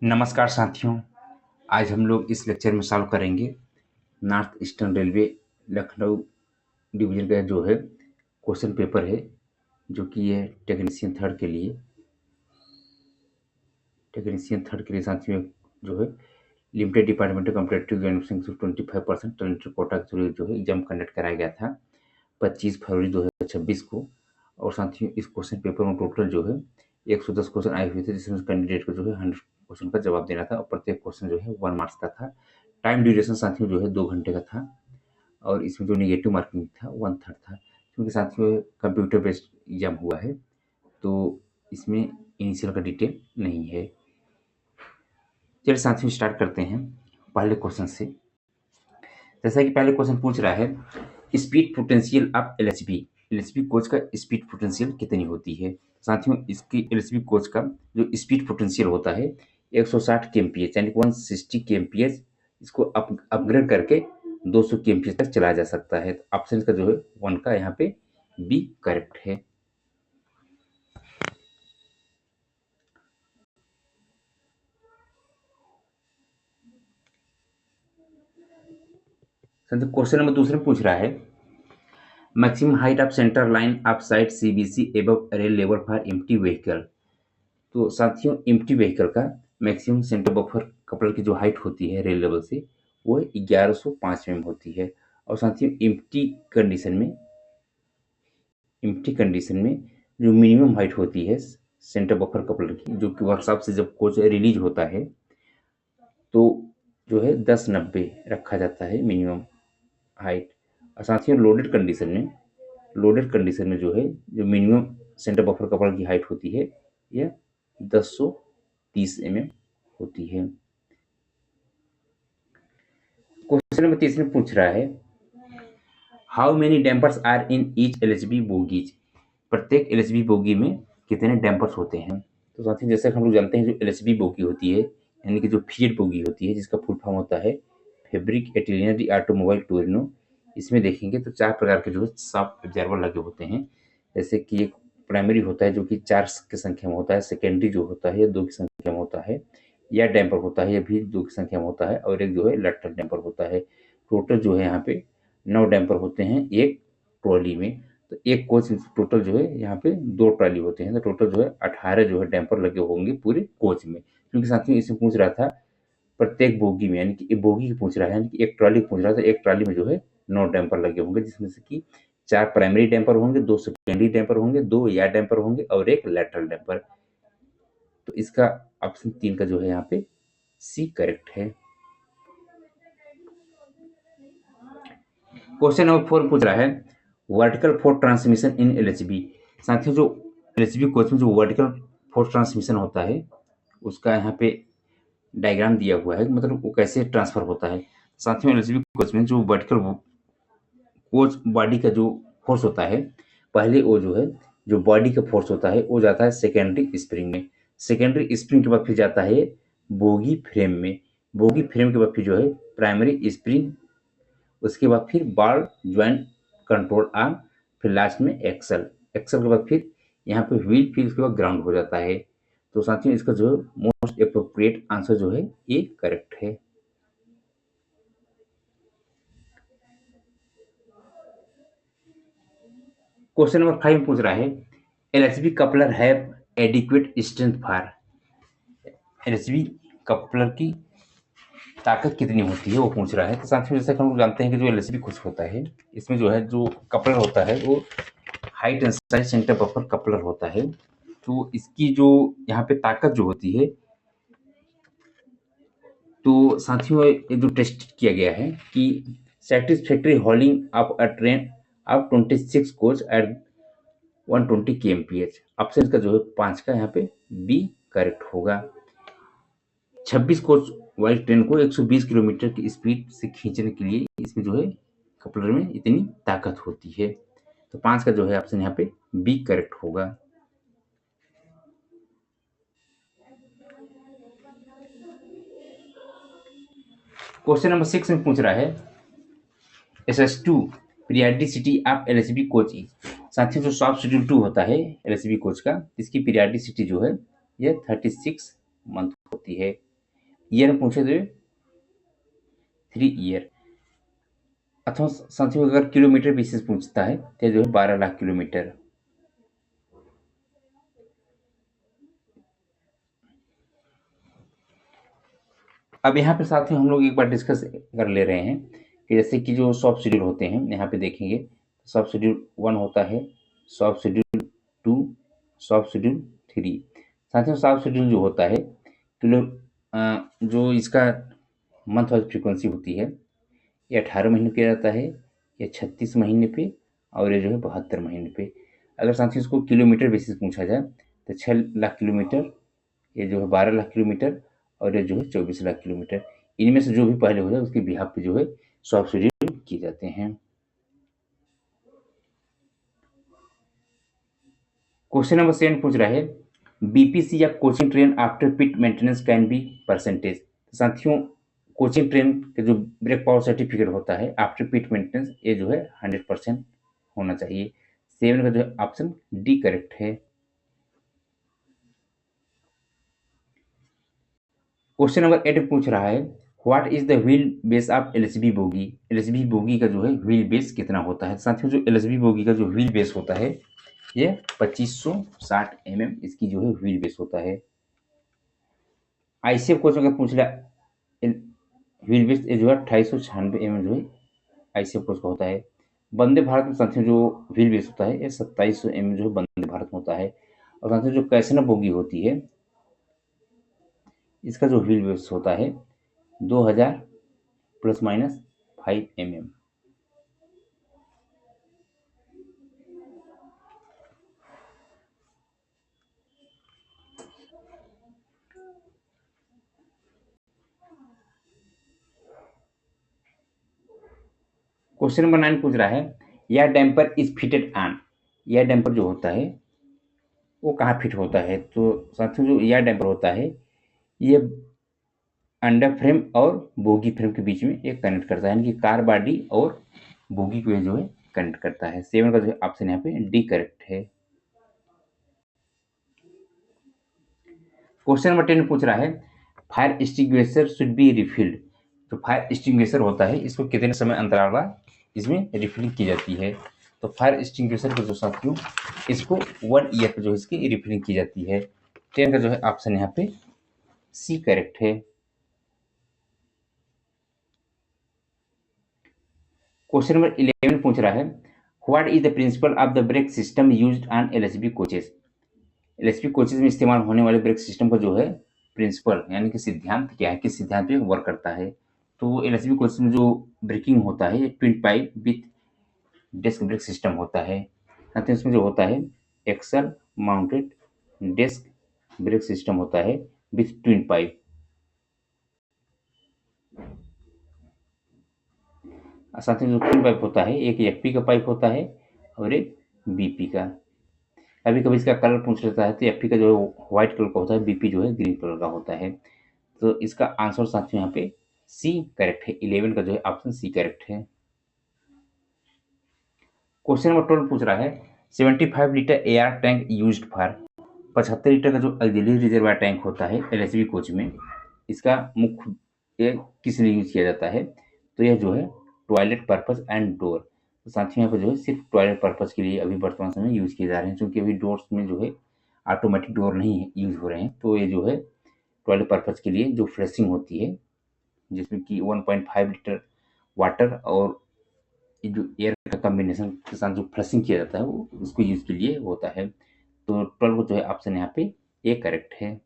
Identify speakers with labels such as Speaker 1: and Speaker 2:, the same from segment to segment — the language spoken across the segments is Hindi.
Speaker 1: नमस्कार साथियों, आज हम लोग इस लेक्चर में सॉल्व करेंगे north eastern railway Lucknow division का जो है क्वेश्चन पेपर है, जो कि ये टेक्नीशियन थर्ड के लिए साथियों जो है limited department competitive examination 25% talent quota के थ्रू जो है एग्जाम कंडक्ट कराया गया था 25 फरवरी 2026 को। और साथियों इस क्वेश्चन पेपर में टोटल जो है 110 क्वेश्चन आए हुए थे, जिसमें कैंडिडेट को जो है 100 क्वेश्चन का जवाब देना था और प्रत्येक क्वेश्चन जो है 1 मार्क्स का था। टाइम ड्यूरेशन साथियों जो है 2 घंटे का था और इसमें जो नेगेटिव मार्किंग था 1/3 था। क्योंकि साथियों कंप्यूटर बेस्ड एग्जाम हुआ है तो इसमें इनिशियल का डिटेल नहीं है। चलिए साथियों स्टार्ट करते हैं पहले क्वेश्चन से। जैसा कि पहले क्वेश्चन पूछ रहा है, speed potential of LHB coach का स्पीड पोटेंशियल कितनी होती है। साथियों इसकी एलएचबी कोच का जो स्पीड पोटेंशियल होता है 160 केएमपीएच यानी 160 केएमपीएच, इसको अपग्रेड करके 200 केएमपीएच तक चलाया जा सकता है। तो ऑप्शन का जो है 1 का यहाँ पे बी करेक्ट है। क्वेश्चन नंबर दूसरे पूछ रहा है, maximum height of centre line of side CBC above rail level for empty vehicle. तो साथियों एम्प्टी व्हीकल का मैक्सिमम सेंटर बफर कपलर की जो हाइट होती है रेल लेवल से वो 1105 mm होती है। और साथियों एम्प्टी कंडीशन में जो मिनिमम हाइट होती है सेंटर बफर कपलर की, जो कि वर्कशॉप से जब कोच रिलीज होता है तो जो है 1090 रखा जाता है मिनिमम हाइट। और साथियों लोडेड कंडीशन में जो है जो मिनिमम सेंटर बफर कपलर की हाइट होती है यह 1030 mm होती है। क्वेश्चन नंबर 3 में पूछ रहा है, how many dampers are in each LHB bogies. प्रत्येक एलएचबी बोगी में कितने डैम्पर्स होते हैं। तो साथियों जैसे हम लोग जानते हैं जो एलएचबी बोगी होती है यानी कि जो फीड बोगी होती है, जिसका फुल फॉर्म होता है फैब्रिक एटिलिनरी ऑटोमोबाइल टूरिनो, इसमें देखेंगे तो 4 प्रकार के जो है सॉफ्ट ऑब्जर्वर लगे होते हैं। जैसे कि एक प्राइमरी होता है जो कि 4 की संख्या में होता है, सेकेंडरी जो होता है 2 की संख्या में होता है, या डैम्पर होता है, यह भी 2 की संख्या में होता है, और एक जो है लैटरल डैम्पर होता है। टोटल जो है यहाँ पे 9 डैम्पर होते हैं एक ट्रॉली में। तो एक कोच टोटल जो है यहाँ पे 2 ट्रॉली होते हैं, तो टोटल जो है 18 जो है डैम्पर लगे होंगे पूरे कोच में। क्योंकि साथियों इसमें पूछ रहा था प्रत्येक बोगी में, यानी कि एक बोगी की पूछ रहा है, यानी कि एक ट्रॉली पूछ रहा था, एक ट्रॉली में जो है 9 डैम्पर लगे होंगे, जिसमें से कि 4 प्राइमरी डैम्पर होंगे, 2 सेकेंडरी डैम्पर होंगे, 2 या डैम्पर होंगे और एक लैटरल डैम्पर। तो इसका ऑप्शन 3 का जो है यहाँ पे सी करेक्ट है। क्वेश्चन नंबर 4 पूछ रहा है, vertical force transmission in LHB. साथियों जो एलएचबी कोच में जो वर्टिकल फोर्स ट्रांसमिशन होता है उसका यहाँ पे डायग्राम दिया हुआ है, मतलब वो कैसे ट्रांसफर होता है। साथियों एलएचबी कोच में जो वर्टिकल कोच बॉडी का जो फोर्स होता है, पहले वो जो है जो बॉडी का फोर्स होता है वो जाता है सेकेंडरी स्प्रिंग में, सेकेंडरी स्प्रिंग के बाद फिर जाता है बोगी फ्रेम में, बोगी फ्रेम के बाद फिर जो है प्राइमरी स्प्रिंग, उसके बाद फिर बॉल ज्वाइंट कंट्रोल आर्म, फिर लास्ट में एक्सल, एक्सल के बाद फिर यहाँ पे व्हील, फिर उसके बाद ग्राउंड हो जाता है। तो साथियों इसका जो मोस्ट एप्रोप्रिएट आंसर जो है ये करेक्ट है। क्वेश्चन नंबर 5 पूछ रहा है, LHB coupler have adequate strength for. LHB coupler की ताकत कितनी होती है वो पूछ रहा है। तो साथियों जैसे हम लोग जानते हैं कि जो एलएचबी कुछ होता है इसमें जो है जो कपलर होता है वो high tensile centre buffer coupler होता है। तो इसकी जो यहाँ पे ताकत जो होती है, तो साथियों ये जो टेस्ट किया गया है कि satisfactory hauling of a train of 26 coach at 120 kmph। Option का जो है 5 का यहाँ पे बी करेक्ट होगा। 26 कोच वाली ट्रेन को 120 किलोमीटर की स्पीड से खींचने के लिए इसमें जो है कपलर में इतनी ताकत होती है। तो 5 का जो है ऑप्शन यहाँ पे बी करेक्ट होगा। क्वेश्चन नंबर 6 में पूछ रहा है, SS2 periodicity of LHB coach is. साथियों जो सॉफ्ट शेड्यूल 2 होता है एलएचबी कोच का, इसकी पीरियडिसिटी जो है ये 36 मंथ होती है। ईयर में पूछे तो 3 ईयर, अथवा साथियों अगर किलोमीटर बेसिस पूछता है तो जो है 12 लाख किलोमीटर। अब यहाँ पे साथियों हम लोग एक बार डिस्कस कर ले रहे हैं कि जैसे कि जो सॉफ्ट शेड्यूल होते हैं यहाँ पे देखेंगे, सॉफ्ट शेड्यूल 1 होता है, सॉफ्ट शेड्यूल 2, सॉफ्ट शेड्यूल 3। साथियों सॉफ्ट शेड्यूल जो होता है किलो जो इसका मंथ वाइज फ्रीक्वेंसी होती है, ये 18 महीने पे रहता है, या 36 महीने पे, और ये जो है 72 महीने पे। अगर साथियों इसको किलोमीटर बेसिस पूछा जाए तो 6 लाख किलोमीटर, ये जो है 12 लाख किलोमीटर, और ये जो है 24 लाख किलोमीटर। इनमें से जो भी पहले हो जाए उसके बिहाफ पे जो है सॉफ्ट शेड्यूल किए जाते हैं। क्वेश्चन नंबर 7 पूछ रहा है, बीपीसी या coaching train after pit maintenance can be percentage. साथियों कोचिंग ट्रेन का जो ब्रेक पावर सर्टिफिकेट होता है आफ्टर पिट मेंटेनेंस, ये जो है 100% होना चाहिए। 7 का जो है ऑप्शन डी करेक्ट है। क्वेश्चन नंबर 8 पूछ रहा है, what is the wheel base of LHB bogie. LHB bogie का जो है व्हील बेस कितना होता है। साथियों जो एलएचबी बोगी का जो व्हील बेस होता है ये 2560 इसकी जो है व्हील बेस होता है। आईसीएफ क्वेश्चन अगर पूछ लिया, व्हील बेस जो है 2896 जो है आईसीएफ कोच का होता है। वंदे भारत में साथियों जो व्हील बेस होता है ये 2700 जो है वंदे भारत में होता है। और साथियों जो कैसना बोगी होती है इसका जो व्हील बेस होता है 2000 प्लस माइनस 5 क्वेश्चन नंबर 9 पूछ रहा है, यह डैम्पर इज फिटेड ऑन। यह डैम्पर जो होता है वो कहाँ फिट होता है। तो साथियों जो यह डैम्पर होता है ये अंडर फ्रेम और बोगी फ्रेम के बीच में ये कनेक्ट करता है, यानी कि कार बॉडी और बोगी को जो है कनेक्ट करता है। 7 का जो है ऑप्शन यहाँ पे डी करेक्ट है। क्वेश्चन नंबर 10 पूछ रहा है, फायर एक्सटिंग्विशर शुड बी रिफिल्ड। तो फायर एक्सटिंग्विशर होता है इसको कितने समय अंतराल बाद इसमें रिफिलिंग की जाती है। तो फायर एक्सटिंग्विशर को जो साथियों इसको 1 ईयर पर जो है इसकी रिफिलिंग की जाती है। 10 का जो है ऑप्शन यहाँ पे सी करेक्ट है। क्वेश्चन नंबर 11 पूछ रहा है, what is the principle of the brake system used on LHB coaches. LHB coaches में इस्तेमाल होने वाले ब्रेक सिस्टम का जो है प्रिंसिपल यानी कि सिद्धांत क्या है, किस सिद्धांत पे वर्क करता है। तो एलएचबी कोचेस में जो ब्रेकिंग होता है twin pipe with disc brake system होता है। साथ ही इसमें जो होता है axle mounted disc brake system होता है विथ ट्विन पाइप। साथ ही जो ट्विन पाइप होता है एक एफपी का पाइप होता है और एक बीपी का। कभी कभी इसका कलर पूछ लेता है तो एफपी का जो है व्हाइट कलर का होता है, बीपी जो है ग्रीन कलर का होता है। तो इसका आंसर साथियों यहाँ पे सी करेक्ट है। 11 का जो है ऑप्शन सी करेक्ट है। क्वेश्चन नंबर 12 पूछ रहा है, 75 litre AR tank used for. 75 litre का जो ऑक्सिलरी रिजर्वायर टैंक होता है एलएचबी कोच में, इसका मुख्य ये किस लिए यूज किया जाता है। तो यह जो है टॉयलेट पर्पज एंड डोर। तो साथियों यहाँ पे जो है सिर्फ टॉयलेट पर्पज के लिए अभी वर्तमान समय यूज किए जा रहे हैं, क्योंकि अभी डोर्स में जो है ऑटोमेटिक डोर नहीं यूज हो रहे हैं। तो ये जो है टॉयलेट पर्पज के लिए जो फ्लशिंग होती है जिसमें कि 1.5 लीटर वाटर और ये जो एयर का कॉम्बिनेशन के साथ जो फ्लशिंग किया जाता है वो उसको यूज के लिए होता है। तो 12 जो है ऑप्शन यहाँ पे ए करेक्ट है।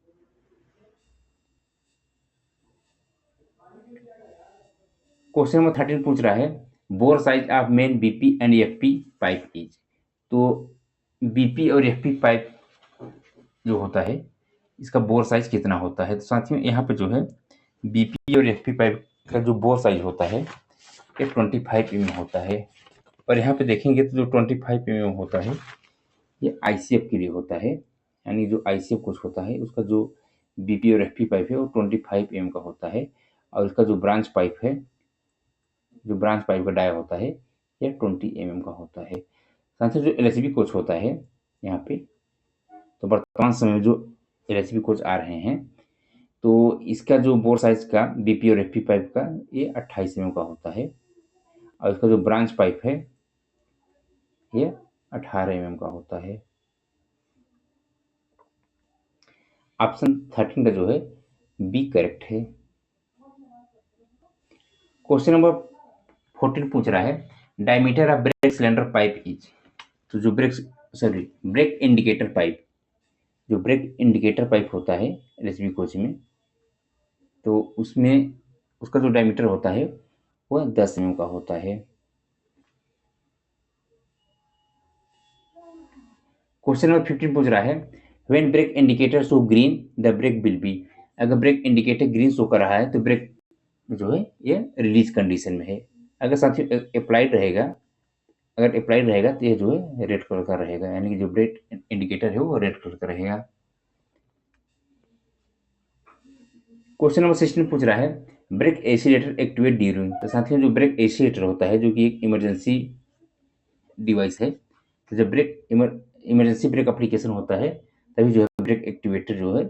Speaker 1: क्वेश्चन नंबर 13 पूछ रहा है, bore size of main BP and FP pipe is. तो बीपी और एफपी पाइप जो होता है इसका बोर साइज कितना होता है। तो साथियों यहाँ पे जो है बीपी और एफपी पाइप का जो बोर साइज होता है ये 25 होता है। और यहाँ पे देखेंगे तो जो 25 होता है ये आईसीएफ के लिए होता है, यानी जो आईसीएफ कोच होता है उसका जो बीपी और एफपी पाइप है वो 25 का होता है। और उसका जो ब्रांच पाइप है, जो ब्रांच पाइप का डाया होता है यह 20 का होता है। साथ ही जो एलएचबी कोच होता है यहाँ पे, तो वर्तमान समय में जो एलएचबी कोच आ रहे हैं तो इसका जो बोर साइज का बीपी और एफपी पाइप का ये 28 mm का होता है और इसका जो ब्रांच पाइप है ये 18 mm का होता है। ऑप्शन 13 का जो है बी करेक्ट है। क्वेश्चन नंबर 14 पूछ रहा है diameter of brake cylinder pipe is. तो जो ब्रेक इंडिकेटर पाइप, जो ब्रेक इंडिकेटर पाइप होता है एलएचबी कोच में, तो उसमें उसका जो डायमीटर होता है वह 10 mm का होता है। क्वेश्चन नंबर 15 पूछ रहा है when brake indicator show green the brake will be. अगर ब्रेक इंडिकेटर ग्रीन शो कर रहा है तो ब्रेक जो है ये रिलीज कंडीशन में है। अगर साथियों अप्लाइड रहेगा, अगर अप्लाइड रहेगा तो ये जो है रेड कलर का रहेगा, यानी कि जो ब्रेक इंडिकेटर है वो रेड कलर का रहेगा। क्वेश्चन नंबर 16 पूछ रहा है ब्रेक एसिलेटर एक्टिवेट ड्यूरिंग। तो साथियों जो ब्रेक एसिलेटर होता है जो कि एक इमरजेंसी डिवाइस है, तो जब इमरजेंसी ब्रेक एप्लीकेशन होता है तभी जो है ब्रेक एक्टिवेटर जो है,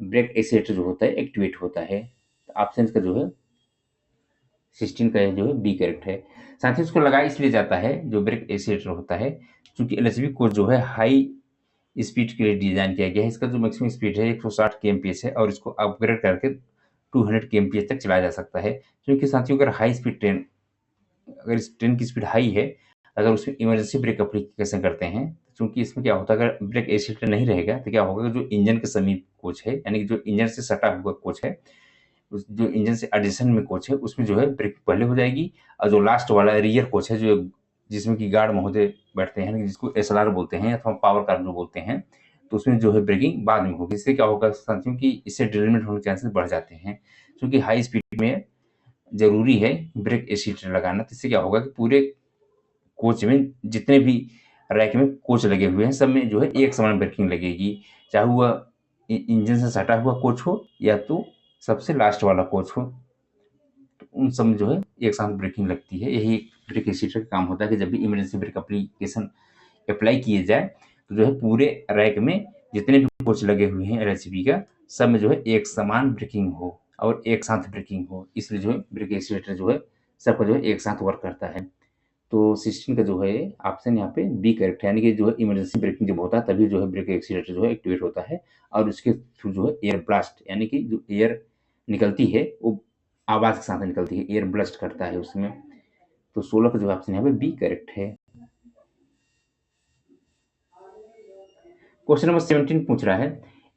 Speaker 1: ब्रेक एसिलेटर जो होता है एक्टिवेट होता है। तो ऑप्शन का जो है 16 का जो है बी करेक्ट है। साथ ही उसको लगाया इसलिए जाता है जो ब्रेक एसिलेटर होता है क्योंकि एलएचबी कोच जो है हाई स्पीड के लिए डिजाइन किया गया है। इसका जो मैक्सिमम स्पीड है 160 kmph है और इसको अपग्रेड करके 200 kmph तक चलाया जा सकता है। क्योंकि साथियों अगर हाई स्पीड ट्रेन, अगर इस ट्रेन की स्पीड हाई है, अगर उसमें इमरजेंसी ब्रेक एप्लीकेशन करते हैं, क्योंकि इसमें क्या होता है अगर ब्रेक एसिलेटर नहीं रहेगा तो क्या होगा, जो इंजन के समीप कोच है यानी कि जो इंजन से सटा हुआ कोच है, उस जो इंजन से एडिशन में कोच है उसमें जो है ब्रेक पहले हो जाएगी और जो लास्ट वाला रियर कोच है जो जिसमें कि गार्ड महोदय बैठते हैं जिसको एसएलआर बोलते हैं अथवा पावर कार जो बोलते हैं, तो उसमें जो है ब्रेकिंग बाद में होगी। इससे क्या होगा साथियों कि इससे डिरेलमेंट होने के चांसेस बढ़ जाते हैं। क्योंकि हाई स्पीड में जरूरी है ब्रेक एसिलेटर लगाना, तो इससे क्या होगा कि पूरे कोच में जितने भी रैक में कोच लगे हुए हैं सब में जो है एक समान ब्रेकिंग लगेगी, चाहे वह इंजन से सटा हुआ कोच हो या तो सबसे लास्ट वाला कोच हो, तो उन सब में जो है एक साथ ब्रेकिंग लगती है। यही ब्रेक एसिलेटर का काम होता है कि जब भी इमरजेंसी ब्रेक एप्लीकेशन अप्लाई किए जाए तो जो है पूरे रैक में जितने भी कोच लगे हुए हैं एलएचबी का सब में जो है एक समान ब्रेकिंग हो और एक साथ ब्रेकिंग हो, इसलिए जो है ब्रेक एसिलेटर जो है सबका जो है एक साथ वर्क करता है। तो 16 का जो है ऑप्शन यहाँ पे बी करेक्ट है, यानी कि जो है इमरजेंसी ब्रेकिंग जब होता है तभी जो है ब्रेक एक्सीलेटर जो है एक्टिवेट होता है और उसके थ्रू जो है एयर ब्लास्ट यानी कि जो एयर निकलती है वो आवाज के साथ निकलती है, एयर ब्लास्ट करता है उसमें। तो 16 का जो ऑप्शन यहाँ पे बी करेक्ट है। क्वेश्चन नंबर 17 पूछ रहा है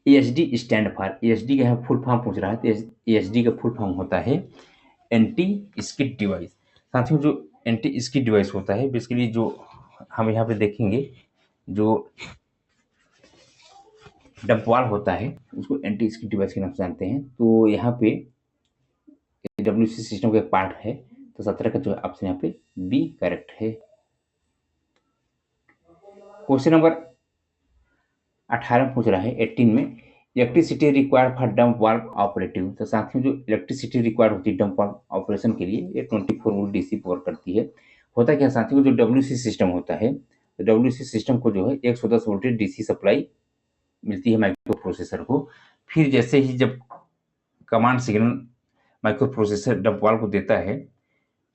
Speaker 1: एएचडी स्टैंड फॉर। एएचडी का फुल फॉर्म पूछ रहा है, तो एएचडी का फुल फॉर्म होता है एंटी स्किड डिवाइस। साथियों जो एंटी स्किड डिवाइस होता है बेसिकली जो हम यहाँ पे देखेंगे, जो डंप वाल होता है उसको एंटी स्किड डिवाइस के नाम से जानते हैं। तो यहाँ पे डब्ल्यूसी सिस्टम का एक पार्ट है, तो 17 का जो ऑप्शन यहाँ पे बी करेक्ट है। क्वेश्चन नंबर 18 पूछ रहा है 18 में electricity required for dump valve operative. तो साथियों जो इलेक्ट्रिसिटी रिक्वायर्ड होती है डंप वाल्व ऑपरेशन के लिए ये 24 वोल्ट डीसी पावर करती है। होता क्या साथियों, जो डब्ल्यूसी सिस्टम होता है तो डब्ल्यूसी सिस्टम को जो है 110 वोल्टेज डीसी सप्लाई मिलती है माइक्रो प्रोसेसर को। फिर जैसे ही जब command signal micro processor dump valve को देता है,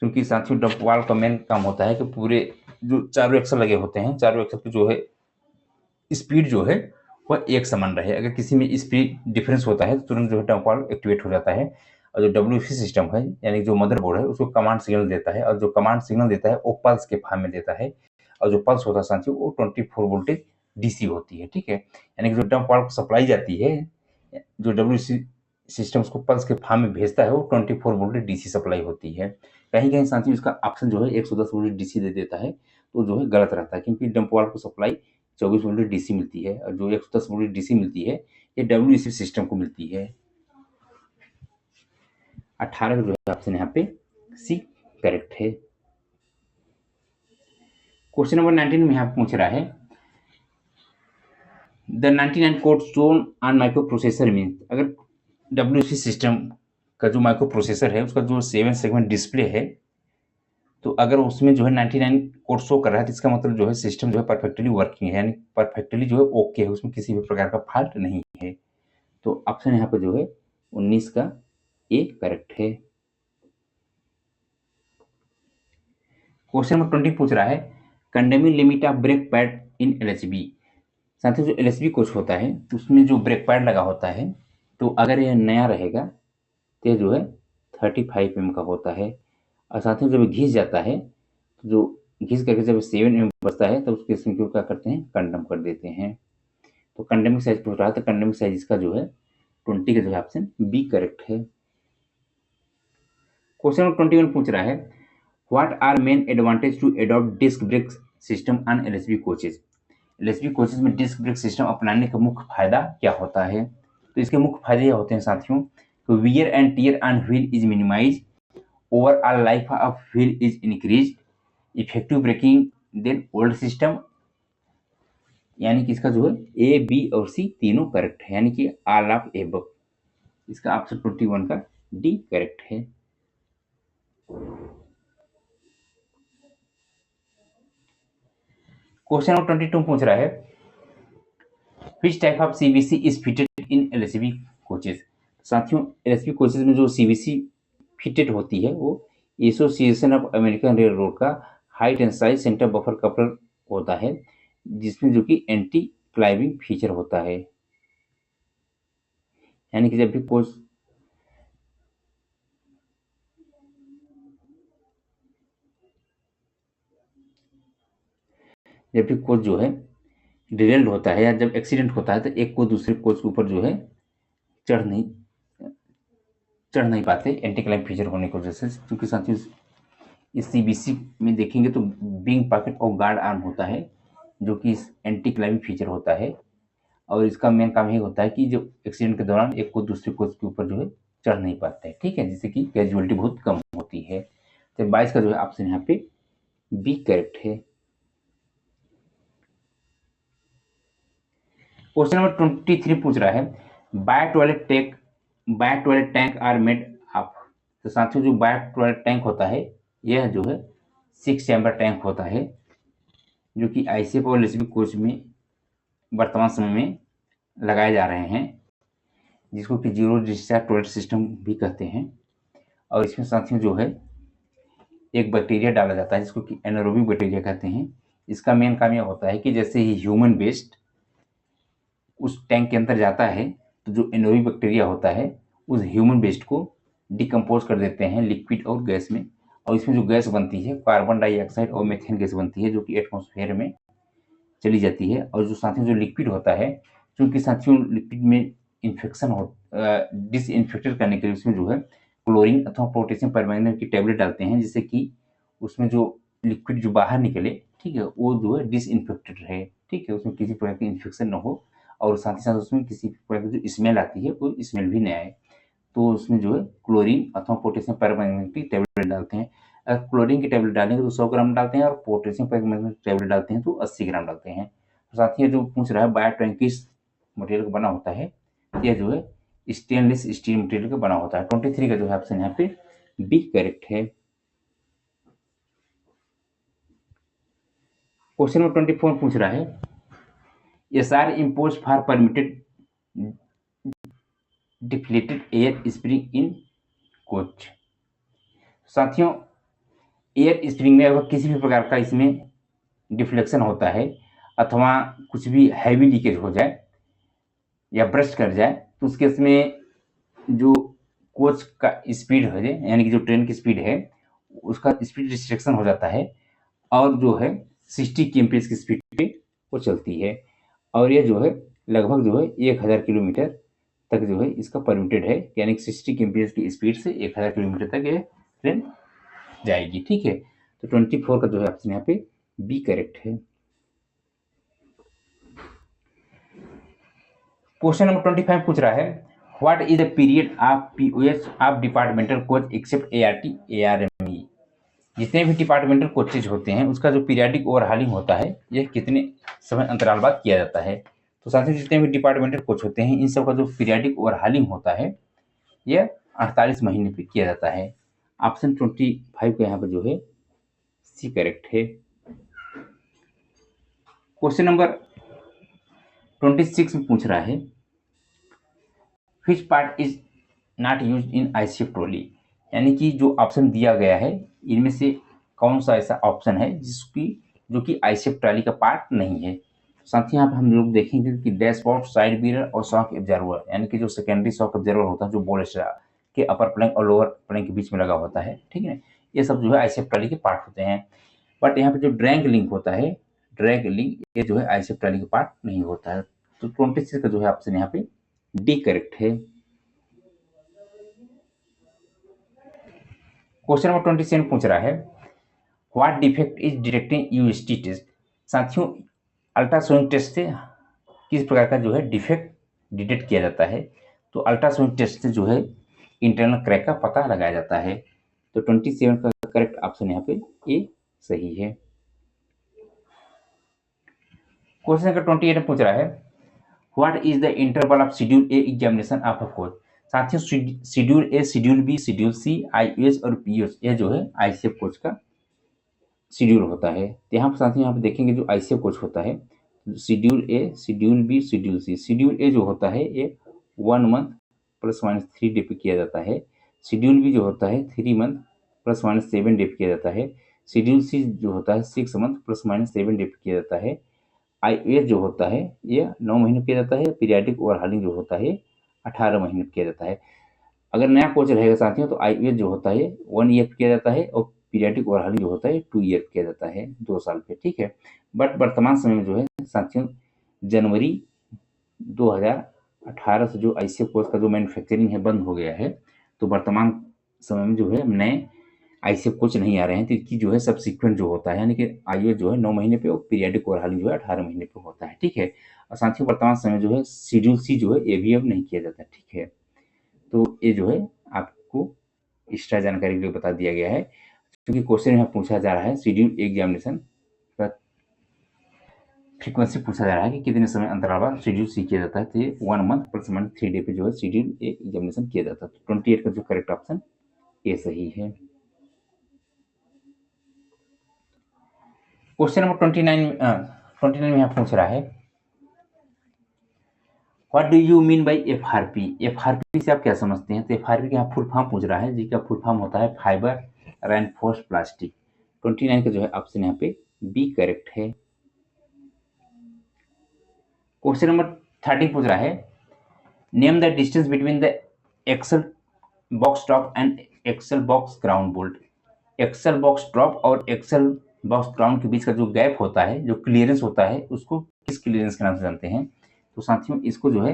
Speaker 1: क्योंकि साथियों डंप वाल्व का मेन काम होता है कि पूरे जो चारों एक्सल लगे होते हैं चारों एक्सल की जो है स्पीड जो है वह एक समान रहे। अगर किसी में स्पीड डिफरेंस होता है तो तुरंत जो है डंप वाल्व एक्टिवेट हो जाता है। और जो डब्ल्यूसी सिस्टम है यानी जो मदरबोर्ड है उसको कमांड सिग्नल देता है और जो कमांड सिग्नल देता है वो पल्स के फॉर्म में देता है और जो पल्स होता है साथियों वो 24 वोल्टेज डीसी होती है। ठीक है, यानी कि जो डंप वाल्व को सप्लाई जाती है, जो डब्ल्यूसी सिस्टम उसको पल्स के फॉर्म में भेजता है वो 24 वोल्टेज डीसी सप्लाई होती है। कहीं कहीं साथियों इसका ऑप्शन जो है 110 वोल्टेज डीसी दे देता है तो जो है गलत रहता है, क्योंकि डंप वाल्व को सप्लाई 24 वोल्टेज डीसी मिलती है और जो 110 वोल्टेज डीसी मिलती है ये डब्ल्यूसी सिस्टम को मिलती है। 18 का जो है ऑप्शन यहाँ पे सी करेक्ट है। क्वेश्चन नंबर 19 में यहाँ पूछ रहा है the 99 code shown on micro processor means. अगर डब्ल्यूसी सिस्टम का जो माइक्रो प्रोसेसर है उसका जो 7 सेगमेंट डिस्प्ले है, तो अगर उसमें जो है 99 कोड शो कर रहा है तो इसका मतलब जो है सिस्टम जो है परफेक्टली वर्किंग है, यानी परफेक्टली जो है ओके है, उसमें किसी भी प्रकार का फॉल्ट नहीं है। तो ऑप्शन यहाँ पे जो है 19 का ए करेक्ट है। क्वेश्चन नंबर 20 पूछ रहा है condemning limit of brake pad in LHB. साथियों जो एलएचबी कोच होता है तो उसमें जो ब्रेक पैड लगा होता है, तो अगर यह नया रहेगा तो ये जो है 35 mm का होता है, और साथियों जब घिस जाता है तो जो घिस करके जब 7 mm बचता है तो उसके इसमें क्या करते हैं, कंडम कर देते हैं। तो कंडेमिंग साइज पूछ रहा है तो कंडेमिंग साइज इसका जो है 20 का जो है ऑप्शन बी करेक्ट है। क्वेश्चन नंबर 21 पूछ रहा है what are main advantage to adopt disc brake system on LHB coaches. LHB coaches में डिस्क ब्रेक सिस्टम अपनाने का मुख्य फायदा क्या होता है। तो इसके मुख्य फायदे ये होते हैं साथियों, तो wear and tear on wheel is minimise, overall life of wheel is increase, effective braking then old system. यानी कि इसका जो है ए बी और सी तीनों करेक्ट है, यानी कि ऑल ऑफ एबव। इसका ऑप्शन 21 का डी करेक्ट है। क्वेश्चन नंबर 22 पूछ रहा है which type of CVC is fitted in LHB coaches. साथियों एलएचबी कोचेज में जो सीवीसी फिटेड होती है वो association of American railroad का high tensile centre buffer coupler होता है, जिसमें जो कि एंटी क्लाइविंग फीचर होता है। यानी कि जब भी कोच जो है डिरेल्ड होता है या जब एक्सीडेंट होता है तो एक कोच दूसरे कोच के ऊपर जो है चढ़ नहीं पाते एंटी क्लाइविंग फीचर होने की वजह से। क्योंकि साथियों इस सीबीसी में देखेंगे तो बिंग पॉकेट और गार्ड आर्म होता है जो कि एंटी क्लाइविंग फीचर होता है, और इसका मेन काम ये होता है कि जो एक्सीडेंट के दौरान एक कोच दूसरे कोच के ऊपर जो है चढ़ नहीं पाते हैं, ठीक है, जिससे कि कैजुअलिटी बहुत कम होती है। तो 22 का जो है ऑप्शन यहाँ पे बी करेक्ट है। क्वेश्चन नंबर 23 पूछ रहा है by toilet tank are made of. तो साथियों जो बाय टॉयलेट टैंक होता है यह जो है 6 चैम्बर टैंक होता है, जो कि आईसीएफ और एलएचबी कोच में वर्तमान समय में लगाए जा रहे हैं, जिसको कि जीरो डिस्चार्ज टॉयलेट सिस्टम भी कहते हैं। और इसमें साथियों जो है एक बैक्टीरिया डाला जाता है जिसको कि एनारोबिक बैक्टीरिया कहते हैं। इसका मेन काम यह होता है कि जैसे ही ह्यूमन वेस्ट उस टैंक के अंदर जाता है तो जो एनारोबिक बैक्टीरिया होता है उस ह्यूमन वेस्ट को डिकम्पोज कर देते हैं लिक्विड और गैस में, और इसमें जो गैस बनती है कार्बन डाइऑक्साइड और मीथेन गैस बनती है जो कि एटमॉस्फेयर में चली जाती है। और जो साथियों जो लिक्विड होता है, क्योंकि साथियों लिक्विड में इन्फेक्शन हो डिसइंफेक्टेड करने के लिए उसमें जो है क्लोरीन अथवा पोटेशियम परमैंगनेट की टैबलेट डालते हैं, जिससे कि उसमें जो लिक्विड जो बाहर निकले, ठीक है, वो जो है डिसइंफेक्टेड रहे, ठीक है, उसमें किसी प्रकार की इन्फेक्शन न हो, और साथ ही साथ उसमें किसी प्रकार की जो स्मेल आती है वो स्मेल भी नहीं आए। तो उसमें जो है क्लोरीन अथवा पोटेशियम परमैंगनेट की टैबलेट डालते हैं। अगर क्लोरीन की टैबलेट डालेंगे तो 100 ग्राम डालते हैं, और पोटेशियम परमैंगनेट की टैबलेट डालते हैं तो 80 ग्राम डालते हैं। साथ ही जो पूछ रहा है बायो किस मटेरियल का बना होता है, यह जो है स्टेनलेस स्टील मटेरियल का बना होता है। 23 का जो है ऑप्शन यहाँ पे बी करेक्ट है। क्वेश्चन नंबर 24 पूछ रहा है SR impose for permitted deflated air spring in coach. साथियों एयर स्प्रिंग में अगर किसी भी प्रकार का इसमें डिफ्लेक्शन होता है अथवा कुछ भी हैवी लीकेज हो जाए या ब्रस्ट कर जाए तो उसके इसमें जो कोच का स्पीड है यानी कि जो ट्रेन की स्पीड है उसका स्पीड रिस्ट्रिक्शन हो जाता है, और जो है 60 kmph की स्पीड पे वो चलती है, और ये जो है लगभग जो है 1000 किलोमीटर तक जो है इसका परमिटेड है, यानी कि 60 kmph की स्पीड से 1000 किलोमीटर तक ये ट्रेन जाएगी, ठीक है। तो 24 का जो है ऑप्शन यहाँ पे बी करेक्ट है। क्वेश्चन नंबर 25 पूछ रहा है what is the period of POS of departmental coach except ART ARME. जितने भी डिपार्टमेंटल कोचेज होते हैं उसका जो पीरियाडिक ओवरहालिंग होता है यह कितने समय अंतराल बाद किया जाता है। तो साथियों जितने भी डिपार्टमेंटल कोच होते हैं इन सब का जो पीरियाडिक ओवरहालिंग होता है यह 48 महीने पे किया जाता है। ऑप्शन 25 का यहाँ पर जो है सी करेक्ट है। क्वेश्चन नंबर 26 में पूछ रहा है which part is not used in ICF trolley, यानी कि जो ऑप्शन दिया गया है इनमें से कौन सा ऐसा ऑप्शन है जिसकी जो कि आईसीएफ ट्रॉली का पार्ट नहीं है। साथ ही यहाँ पे हम लोग देखेंगे कि डैशबोर्ड, साइड मिरर और शॉक एब्जर्वर, यानी कि जो सेकेंडरी शॉक एब्जर्वर होता है जो बोलेस्ट्रा के अपर प्लैंक और लोअर प्लैंक के बीच में लगा होता है, ठीक है, ये सब जो है आईसीएफ ट्रॉली के पार्ट होते हैं। बट यहाँ पे जो ड्रैग लिंक होता है, ड्रैग लिंक ये जो है आईसीएफ ट्रॉली के पार्ट नहीं होता है। तो 26 का जो है ऑप्शन यहाँ पे डी करेक्ट है। क्वेश्चन नंबर 27 पूछ रहा है what defect is detecting UST test. साथियों, अल्ट्रासाउंड टेस्ट से किस प्रकार का जो है डिफेक्ट डिटेक्ट किया जाता है, तो अल्ट्रासाउंड टेस्ट से जो है इंटरनल क्रैक का पता लगाया जाता है। तो 27 का करेक्ट ऑप्शन यहाँ पे ए सही है। क्वेश्चन नंबर 28 पूछ रहा है what is the interval of schedule A examination of a coach. साथियों, schedule A, schedule B, schedule C, IUS और पीयूएस यह जो है आईसीएफ कोच का शेड्यूल होता है। तो यहाँ पर साथियों यहाँ पे देखेंगे जो आईसीएफ कोच होता है schedule A, schedule B, schedule C. Schedule A जो होता है ये 1 मंथ +- 3 डे पे किया जाता है। शेड्यूल बी जो होता है 3 मंथ +- 7 डे पे किया जाता है। शेड्यूल सी जो होता है 6 मंथ +- 7 डे पे किया जाता है। आईयूएस जो होता है ये 9 महीने किया जाता है। पीरियाडिक ओवरहालिंग जो होता है 18 महीने किया जाता है। अगर नया कोच रहेगा साथियों तो आईयूएस जो होता है 1 ईयर किया जाता है और पीरियाडिक ओवरहालिंग जो होता है 2 ईयर किया जाता है, 2 साल पे, ठीक है। बट वर्तमान समय में जो है साथियों जनवरी 2018 से जो आईसीएफ कोच का जो मैन्युफैक्चरिंग है बंद हो गया है, तो वर्तमान समय में जो है नए आईसीएफ कोच नहीं आ रहे हैं। तो इसकी जो है सब्सिक्वेंट जो होता है यानी कि आईयूएस जो है 9 महीने पे और पीरियाडिक ओवरहालिंग जो है 18 महीने पे होता है, ठीक है। और साथियों वर्तमान समय जो है शेड्यूल सी जो है ये भी अब नहीं किया जाता, ठीक है। तो ये जो है आपको एक्स्ट्रा जानकारी के लिए बता दिया गया है, क्योंकि क्वेश्चन यहाँ पूछा जा रहा है शेड्यूल एग्जामिनेशन का फ्रीक्वेंसी पूछा जा रहा है कि कितने समय अंतराल बाद शेड्यूल सी किया जाता है। तो ये 1 मंथ +- 3 डे पे जो है शेड्यूल ए एग्जामिनेशन किया जाता है। तो 28 का जो करेक्ट ऑप्शन ए सही है। क्वेश्चन नंबर 29 में यहाँ पूछ रहा है what do you mean by FRP. FRP से आप क्या समझते हैं, तो एफआरपी का यहाँ फुल फॉर्म पूछ रहा है जिसका फुल फॉर्म होता है फाइबर रेनफोर्स प्लास्टिक। 29 का जो है ऑप्शन यहाँ पे बी करेक्ट है। क्वेश्चन नंबर 30 पूछ रहा है name the distance between the axle box top and axle box ground bolt. Axle box top और एक्सल बॉक्स ग्राउंड के बीच का जो गैप होता है, जो क्लियरेंस होता है, उसको किस क्लियरेंस के नाम से जानते हैं, तो साथियों इसको जो है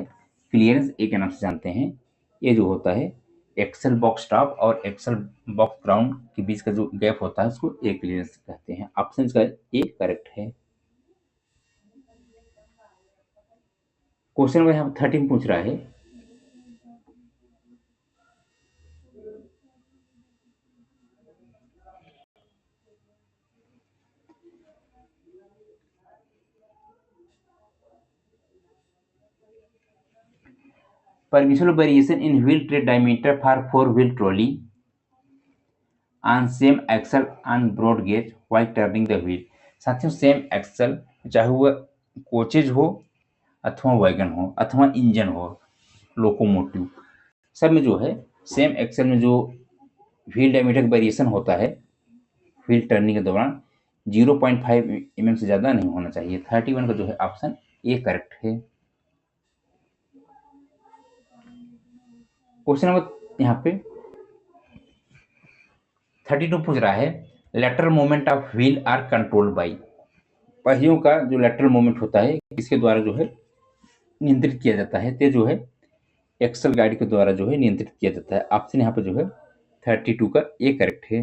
Speaker 1: क्लियरेंस ए के नाम से जानते हैं। ये जो होता है एक्सल बॉक्स टॉप और एक्सल बॉक्स ग्राउंड के बीच का जो गैप होता है उसको ए क्लियरेंस कहते हैं। ऑप्शन इसका ए करेक्ट है। क्वेश्चन नंबर यहाँ 13 पूछ रहा है permissible variation in wheel tread diameter for 4-wheel trolley on same axle on broad gauge while turning the wheel। साथियों सेम एक्सल चाहे वह कोचेज हो अथवा वैगन हो अथवा इंजन हो लोकोमोटिव, सब में जो है सेम एक्सल में जो व्हील डायमीटर का वेरिएशन होता है व्हील टर्निंग के दौरान 0.5 mm से ज़्यादा नहीं होना चाहिए। 31 का जो है ऑप्शन ए करेक्ट है। क्वेश्चन नंबर यहाँ पे 32 पूछ रहा है lateral movement of wheel are controlled by. पहियों का जो लेटरल मूवमेंट होता है किसके द्वारा जो है नियंत्रित किया जाता है, तो जो है एक्सल गाइड के द्वारा जो है नियंत्रित किया जाता है। ऑप्शन यहाँ पे जो है 32 का ए करेक्ट है।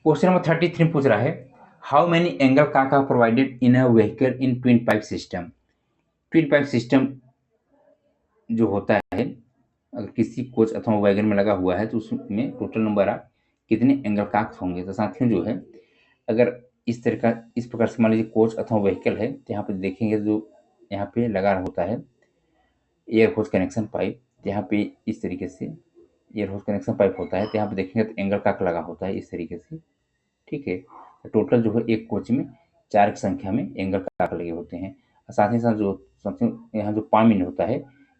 Speaker 1: क्वेश्चन नंबर 33 पूछ रहा है हाउ मेनी एंगल काका provided in a vehicle in twin pipe system. Twin pipe system जो होता है अगर किसी कोच अथवा वैगन में लगा हुआ है तो उसमें टोटल नंबर ऑफ कितने एंगल काक्स होंगे। तो साथियों जो है अगर इस तरह का इस प्रकार से मान लीजिए कोच अथवा व्हीकल है तो यहाँ पे देखेंगे जो यहाँ पे लगा होता है एयर होस कनेक्शन पाइप, यहाँ पे इस तरीके से एयर होस कनेक्शन पाइप होता है, तो यहाँ पे देखेंगे तो एंगल काक लगा होता है इस तरीके से, ठीक है। टोटल जो है एक कोच में 4 की संख्या में एंगल काट लगे होते हैं। साथ ही साथ जो यहाँ जो 5 मिनट होता है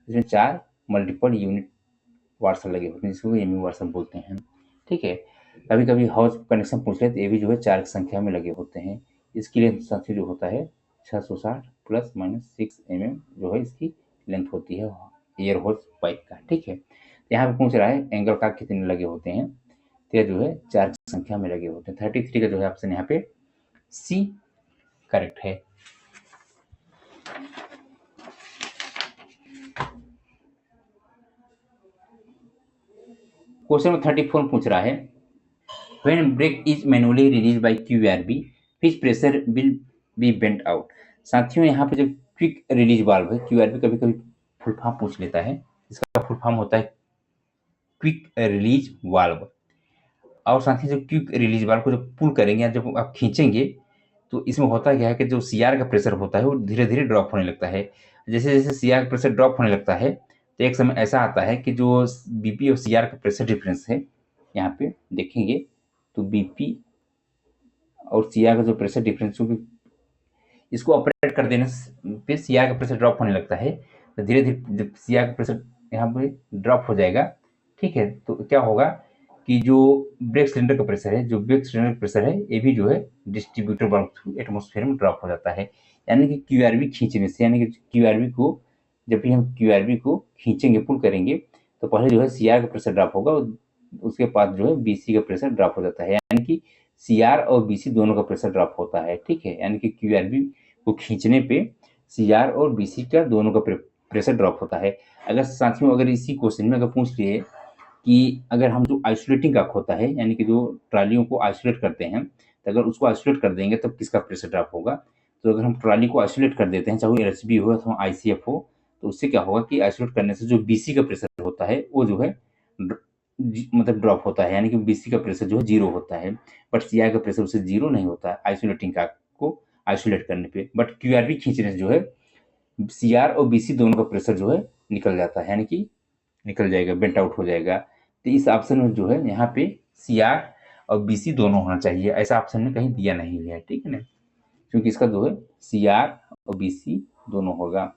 Speaker 1: इसमें 4 मल्टीपल यूनिट वार्सल लगे होते हैं, जिसको एमयू वार्सल बोलते हैं। ठीक है, कभी कभी हाउस कनेक्शन पूछ ले तो ये भी जो है 4 की संख्या में लगे होते हैं। इसके लिए साथी जो होता है 660 प्लस माइनस 6 mm जो है इसकी लेंथ होती है एयर होस पाइप का। ठीक है, यहाँ पे पूछ रहा है एंगल का कितने लगे होते हैं, तो यह जो है 4 की संख्या में लगे होते हैं। 33 का जो है ऑप्शन यहाँ पे सी करेक्ट है। क्वेश्चन नंबर 34 पूछ रहा है when brake is manually release by QRB which pressure will be bent out. साथियों यहाँ पे जो क्विक रिलीज वाल्व है, क्यूआरबी कभी कभी फुल फॉर्म पूछ लेता है, इसका फुल फॉर्म होता है क्विक रिलीज वाल्व। और साथ ही जो क्विक रिलीज वाल्व को जब पुल करेंगे या जब आप खींचेंगे तो इसमें होता क्या है कि जो सीआर का प्रेशर होता है वो धीरे धीरे ड्रॉप होने लगता है। जैसे जैसे सीआर का प्रेशर ड्रॉप होने लगता है तो एक समय ऐसा आता है कि जो बीपी और सीआर का प्रेशर डिफरेंस है, यहाँ पे देखेंगे तो बीपी और सीआर का जो प्रेशर डिफरेंस इसको ऑपरेट कर देने पे सीआर का प्रेशर ड्रॉप होने लगता है। तो धीरे धीरे जब सीआर का प्रेशर यहाँ पे ड्रॉप हो जाएगा, ठीक है, तो क्या होगा कि जो ब्रेक सिलेंडर का प्रेशर है, जो ब्रेक सिलेंडर का प्रेशर है, ये भी जो है डिस्ट्रीब्यूटर वाल्व थ्रू एटमॉस्फेयर में ड्रॉप हो जाता है। यानी कि क्यूआरबी खींचने से, यानी कि क्यूआरबी को जब भी हम क्यूआरबी को खींचेंगे, पुल करेंगे, तो पहले जो है सीआर का प्रेशर ड्रॉप होगा, उसके बाद जो है बीसी का प्रेशर ड्रॉप हो जाता है। यानी कि सीआर और बीसी दोनों का प्रेशर ड्रॉप होता है। ठीक है, यानी कि क्यूआरबी को खींचने पे सीआर और बीसी का दोनों का प्रेशर ड्रॉप होता है। अगर साथियों अगर इसी क्वेश्चन में अगर पूछ लिए कि अगर हम जो आइसोलेटिंग का होता है, यानी कि जो ट्रालियों को आइसोलेट करते हैं, तो अगर उसको आइसोलेट कर देंगे तब किसका प्रेशर ड्रॉप होगा। तो अगर हम ट्राली को आइसोलेट कर देते हैं, चाहे वो एलएचबी हो अथवा आईसीएफ हो, तो उससे क्या होगा कि आइसोलेट करने से जो बीसी का प्रेशर होता है वो जो है मतलब ड्रॉप होता है, यानी कि बीसी का प्रेशर जो है 0 होता है। बट सीआर का प्रेशर उससे 0 नहीं होता है आइसोलेटिंग का को आइसोलेट करने पे। बट क्यूआरबी खींचने से जो है सीआर और बीसी दोनों का प्रेशर जो है निकल जाता है, यानी कि निकल जाएगा, बेंट आउट हो जाएगा। तो इस ऑप्शन में जो है यहाँ पे सीआर और बीसी दोनों होना चाहिए, ऐसा ऑप्शन में कहीं दिया नहीं है। ठीक है ना, क्योंकि इसका जो है सीआर और बीसी दोनों होगा।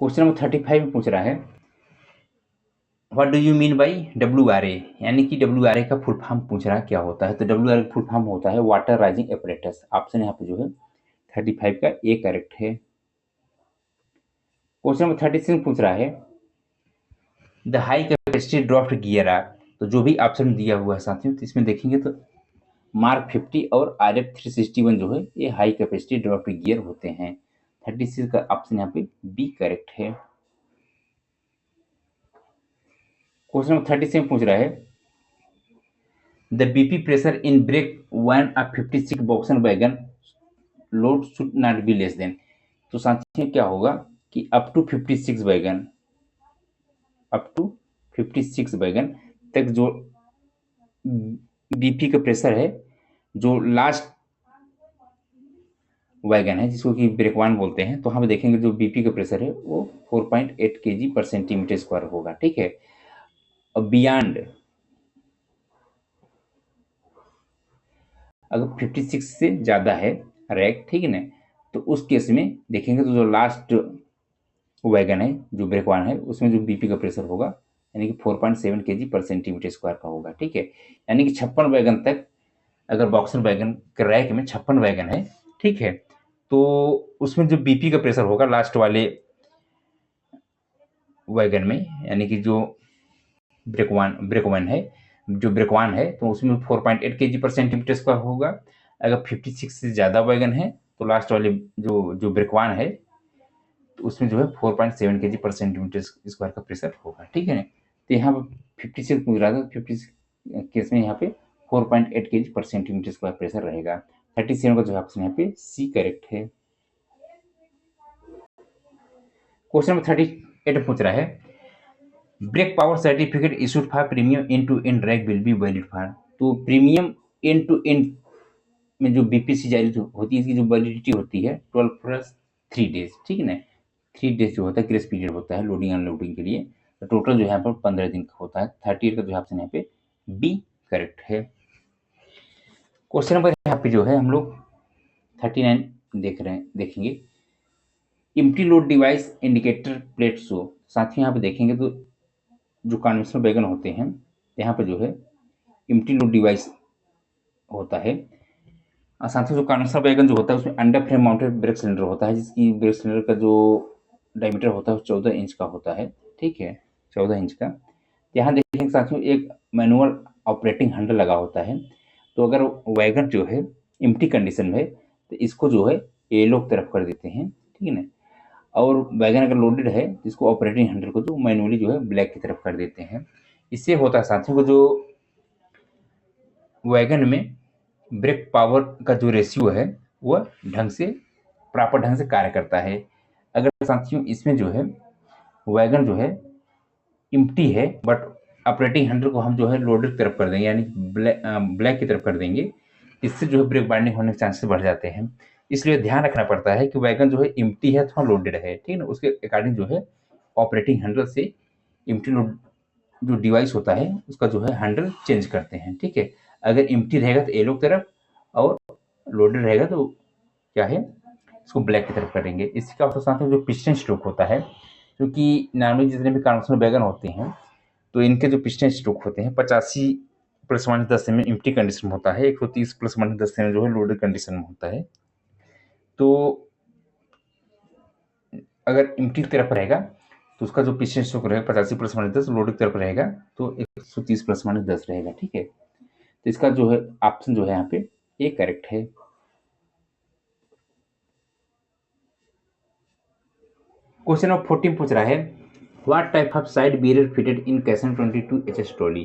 Speaker 1: क्वेश्चन नंबर 35 में पूछ रहा है what do you mean by WRA, यानी कि WRA का फुल फॉर्म पूछ रहा है क्या होता है। तो WRA का फुल फॉर्म होता है वाटर राइजिंग एपरेटस। ऑप्शन यहाँ पे जो है 35 का ए करेक्ट है। क्वेश्चन नंबर 36 में पूछ रहा है the high capacity draft gear are. तो जो भी ऑप्शन दिया हुआ है साथियों, तो इसमें देखेंगे तो मार्क 50 और RF 361 जो है ये हाई कैपेसिटी ड्राफ्ट गियर होते हैं। 36 का ऑप्शन यहाँ पे बी करेक्ट है। क्वेश्चन नंबर 37 पूछ रहा है the BP pressure in brake van a 56 BOXN wagon load should not be less than. तो साथियों क्या होगा कि अप टू 56 वैगन तक जो बीपी का प्रेशर है, जो लास्ट वैगन है जिसको कि ब्रेक वन बोलते हैं, तो हम देखेंगे जो बीपी का प्रेशर है वो 4.8 kg पर सेंटीमीटर स्क्वायर होगा। ठीक है, और बियॉन्ड अगर 56 से ज़्यादा है रैक, ठीक है ना, तो उस केस में देखेंगे तो जो लास्ट वैगन है, जो ब्रेक वन है, उसमें जो बीपी का प्रेशर होगा यानी कि 4.7 kg पर सेंटीमीटर स्क्वायर का होगा। ठीक है, यानी कि 56 वैगन तक अगर बॉक्सर वैगन के रैक में 56 वैगन है, ठीक है, तो उसमें जो बीपी का प्रेशर होगा लास्ट वाले वैगन में, यानी कि जो ब्रेक वन है, जो ब्रेक वन है, तो उसमें 4.8 kg पर सेंटीमीटर स्क्वायर होगा। अगर 56 से ज़्यादा वैगन है तो लास्ट वाले जो ब्रेक वन है, तो उसमें जो है 4.7 kg पर सेंटीमीटर स्क्वायर का प्रेशर होगा। ठीक है ना, तो यहाँ पर 56 पूछ रहा था, 56 केस में यहाँ पे 4.8 kg पर सेंटीमीटर स्क्वायर प्रेशर रहेगा। 37 का जो ऑप्शन यहाँ पे सी करेक्ट है। क्वेश्चन नंबर 38 पूछ रहा है brake power certificate issued for premium end to end rake will be valid for. तो प्रीमियम एंड टू एंड में जो बीपीसी जारी होती है, इसकी जो वैलिडिटी होती है 12 + 3 डेज। ठीक है ना, 3 डेज जो होता है ग्रेस पीरियड होता है लोडिंग अनलोडिंग के लिए। तो टोटल जो है यहाँ पर 15 दिन का होता है। 38 का जो ऑप्शन यहाँ पे बी करेक्ट है। क्वेश्चन नंबर यहाँ पे जो है हम लोग 39 देखेंगे। Empty load device indicator plate show. साथ ही यहाँ पे देखेंगे तो जो कन्वेंशनल वैगन होते हैं यहाँ पे जो है एम्प्टी लोड डिवाइस होता है, और साथ ही जो कन्वेंशनल वैगन जो होता है उसमें under frame mounted brake cylinder होता है, जिसकी ब्रेक सिलेंडर का जो डायमीटर होता है वो 14 इंच का होता है। ठीक है, 14 इंच का। यहाँ देखेंगे साथियों एक मैनुअल ऑपरेटिंग हैंडल लगा होता है। तो अगर वैगन जो है एम्प्टी कंडीशन में है तो इसको जो है येलो की तरफ कर देते हैं, ठीक है ना। और वैगन अगर लोडेड है तो इसको ऑपरेटिंग हैंडल को जो मैनुअली जो है ब्लैक की तरफ कर देते हैं। इससे होता है साथियों को जो वैगन में ब्रेक पावर का जो रेशियो है वह ढंग से प्रॉपर ढंग से कार्य करता है। अगर साथियों इसमें जो है वैगन जो है एम्प्टी है बट ऑपरेटिंग हैंडल को हम जो है लोडेड की तरफ कर देंगे, यानी ब्लैक की तरफ कर देंगे, इससे जो है ब्रेक बाइंडिंग होने के चांसेस बढ़ जाते हैं। इसलिए ध्यान रखना पड़ता है कि वैगन जो है एम्प्टी है अथवा लोडेड है, ठीक है ना, उसके अकॉर्डिंग जो है ऑपरेटिंग हैंडल से एम्प्टी लोड जो डिवाइस होता है उसका जो है हैंडल चेंज करते हैं। ठीक है, अगर एम्प्टी रहेगा तो येलो की तरफ और लोडेड रहेगा तो क्या है इसको ब्लैक की तरफ करेंगे। इसका आपके साथ में जो पिस्टन स्ट्रोक होता है, क्योंकि नॉर्मली जितने भी कन्वेंशनल वैगन होते हैं तो इनके जो पिस्टन स्ट्रोक होते हैं 85 प्लस माइनस 10 में एम्प्टी कंडीशन में होता है, 130 प्लस माइनस 10 में जो है लोडेड कंडीशन में होता है। तो अगर एम्प्टी की तरफ रहेगा तो उसका जो पिस्टन स्ट्रोक रहेगा 85 प्लस माइनस 10, लोडेड की तरफ रहेगा तो 130 प्लस माइनस 10 रहेगा। ठीक है, तो इसका जो है ऑप्शन जो है यहाँ पे ये करेक्ट है। क्वेश्चन नंबर 14 पूछ रहा है what type of side barrier fitted in कैसन 22HS ट्रॉली।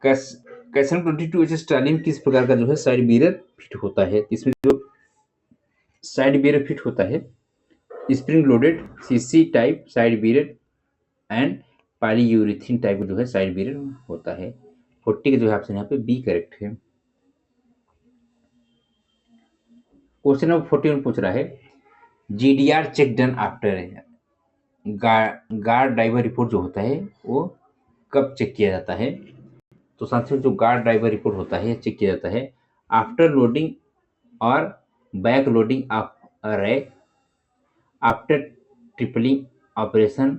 Speaker 1: कैसन 22HS ट्रॉली में किस प्रकार का जो है साइड बैरियर फिट होता है। इसमें जो साइड बैरियर फिट होता है spring loaded CC type side barrier and polyurethane type का जो है साइड बैरियर होता है। 40 का जो है ऑप्शन यहाँ पे बी करेक्ट है। क्वेश्चन नंबर 41 पूछ रहा है GDR check done after guard driver report जो होता है वो कब चेक किया जाता है। तो साथियों जो गार्ड ड्राइवर रिपोर्ट होता है चेक किया जाता है आफ्टर लोडिंग और back loading of rake, after tripling operation,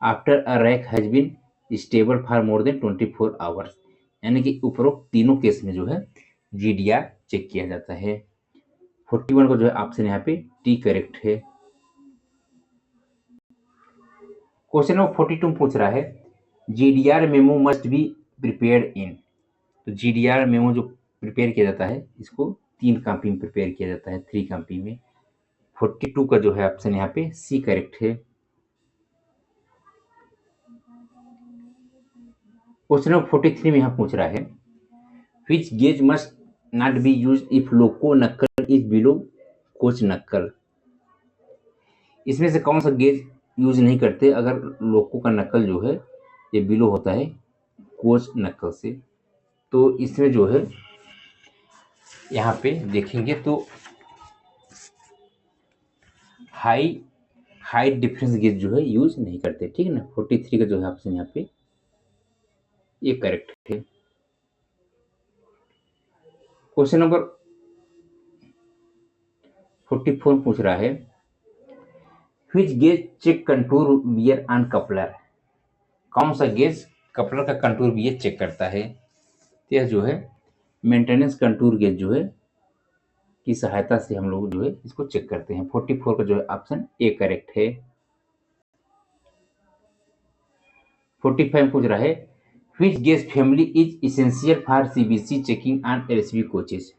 Speaker 1: after a rake has been stable for more than 24 hours. यानी कि उपरोक्त तीनों केस में जो है GDR चेक किया जाता है। 41 को जो है ऑप्शन यहाँ पे टी करेक्ट है। क्वेश्चन नंबर 42 पूछ रहा है GDR memo must be prepared in. तो GDR मेमो जो प्रिपेयर किया जाता है इसको 3 कॉपी में प्रिपेयर किया जाता है, 3 कॉपी में। 42 का जो है ऑप्शन यहाँ पे सी करेक्ट है। क्वेश्चन नंबर 43 में यहाँ पूछ रहा है which gauge must not be use if loco knuckle is below coach नक्कल। इसमें से कौन सा गेज यूज नहीं करते अगर लोको का नक्कल जो है ये बिलो होता है कोच नक्कल से। तो इसमें जो है यहाँ पे देखेंगे तो हाई डिफरेंस गेज जो है यूज नहीं करते। ठीक है ना, 43 का जो है ऑप्शन यहाँ पे ये करेक्ट है। क्वेश्चन नंबर 44 पूछ रहा है which gauge check contour wear on coupler. कौन सा गेज कपलर का कंटूर वियर चेक करता है। तो यह जो है मेंटेनेंस कंटूर गेज जो है की सहायता से हम लोग जो है इसको चेक करते हैं। 44 का जो है ऑप्शन ए करेक्ट है। 45 पूछ रहा है which gauge family is essential for CBC checking on LHB coaches.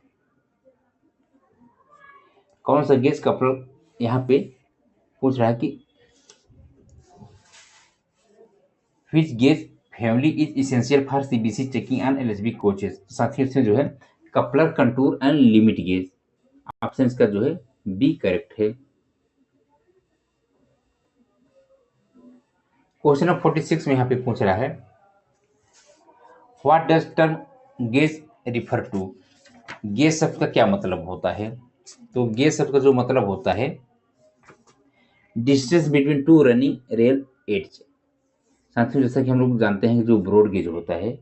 Speaker 1: कौन सा गेज कपलर यहाँ पे पूछ रहा है कि which gauge family is essential for CBC checking on LHB coaches. साथ ही इसमें जो है coupler contour and limit gauge, option इसका जो है बी करेक्ट है। क्वेश्चन नंबर 46 में यहाँ पे पूछ रहा है what does term gauge refer to. Gauge शब्द का क्या मतलब होता है। तो गेज शब्द का जो मतलब होता है distance between two running rail heads. साथियों जैसा कि हम लोग जानते हैं कि जो ब्रॉड गेज होता है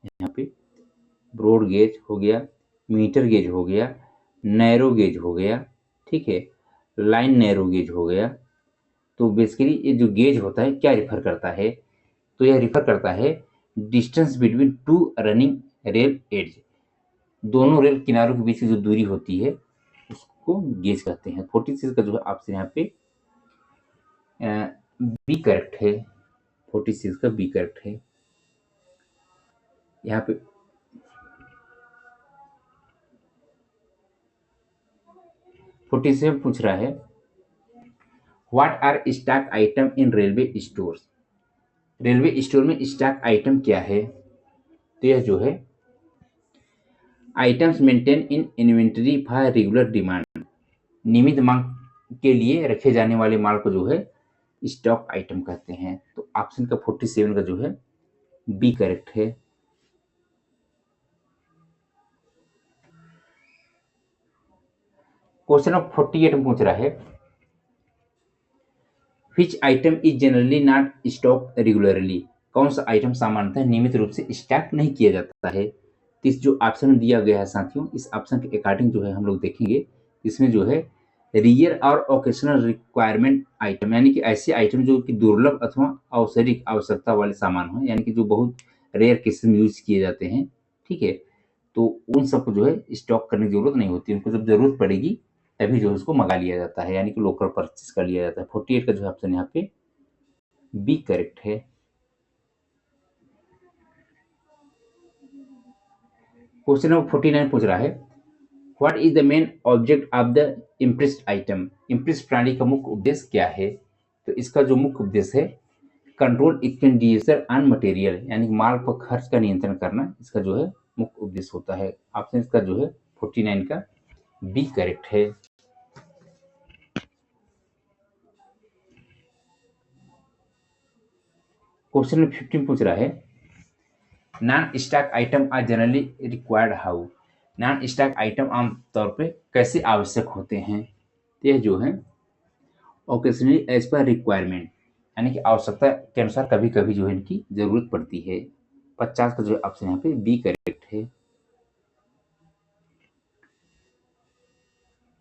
Speaker 1: यहाँ पे ब्रॉड गेज हो गया, मीटर गेज हो गया, नैरो गेज हो गया, ठीक है, लाइन नैरो गेज हो गया। तो बेसिकली ये जो गेज होता है क्या रिफर करता है, तो यह रिफर करता है distance between two running rail edge, दोनों रेल किनारों के बीच की जो दूरी होती है उसको गेज कहते हैं। 46 का जो है आपसे यहाँ पे बी करेक्ट है, 46 का बी करेक्ट है। यहाँ पे 47 पूछ रहा है what are stock item in railway stores. Railway store में स्टॉक आइटम क्या है, तो यह जो है items maintain in inventory for regular demand, नियमित मांग के लिए रखे जाने वाले माल को जो है स्टॉक आइटम कहते हैं। तो ऑप्शन का 47 का जो है बी करेक्ट है। क्वेश्चन नंबर 48 पूछ रहा है which item is generally not stock regularly, कौन सा आइटम सामान्यतः नियमित रूप से स्टॉक नहीं किया जाता है। तो इस जो ऑप्शन दिया गया है साथियों, इस ऑप्शन के अकॉर्डिंग जो है हम लोग देखेंगे, इसमें जो है रियर और ओकेशनल रिक्वायरमेंट आइटम, यानी कि ऐसे आइटम जो कि दुर्लभ अथवा औसरिक आवश्यकता वाले सामान हो, यानी कि जो बहुत रेयर केसेस में यूज किए जाते हैं, ठीक है, तो उन सबको जो है स्टॉक करने की जरूरत नहीं होती, उनको जब जरूरत पड़ेगी तभी जो है उसको मंगा लिया जाता है, यानी कि लोकल परचेज कर लिया जाता है। 48 का जो है ऑप्शन यहाँ पे बी करेक्ट है। क्वेश्चन नंबर 49 पूछ रहा है what is the main object of the impressed item, impressed प्रणाली का मुख्य उद्देश्य क्या है। तो इसका जो मुख्य उद्देश्य है कंट्रोल एक्सपेंडिचर ऑन मटेरियल, यानी माल पर खर्च का नियंत्रण करना, इसका जो है मुख्य उद्देश्य होता है। ऑप्शन इसका जो है 49 का बी करेक्ट है। क्वेश्चन नंबर 15 पूछ रहा है non stock item are generally required how, non stock item आमतौर पे कैसे आवश्यक होते हैं। तो यह जो है ओकेजनली एज पर रिक्वायरमेंट, यानी कि आवश्यकता के अनुसार कभी कभी जो है इनकी जरूरत पड़ती है। 50 का जो है ऑप्शन यहाँ पे बी करेक्ट है।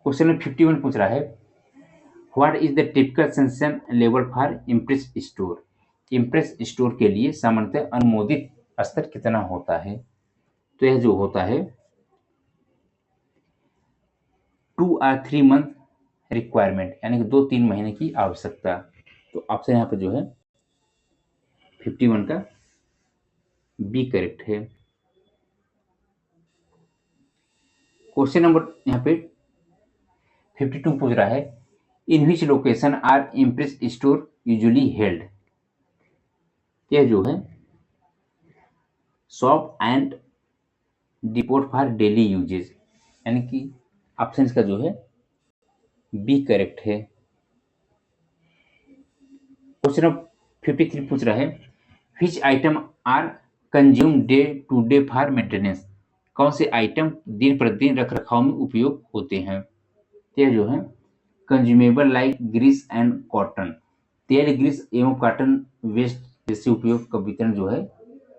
Speaker 1: क्वेश्चन नंबर 51 पूछ रहा है what is the typical sensation level for impress store, impress store के लिए सामान्यतः अनुमोदित स्तर कितना होता है। तो यह जो होता है 2 और 3 मंथ रिक्वायरमेंट, यानी कि 2-3 महीने की आवश्यकता। तो ऑप्शन यहाँ पे जो है 51 का बी करेक्ट है। क्वेश्चन नंबर यहाँ पे 52 पूछ रहा है in which location are imprest store usually held. यह जो है shop and depot for daily usages, यानी कि ऑप्शन इसका जो है बी करेक्ट है। क्वेश्चन नंबर 53 पूछ रहा है which item are consume day to day for maintenance, कौन से आइटम दिन प्रतिदिन रख रखाव में उपयोग होते हैं। यह जो है consumable like grease and cotton, तेल ग्रीस एवं कॉटन वेस्ट जैसे उपयोग का वितरण जो है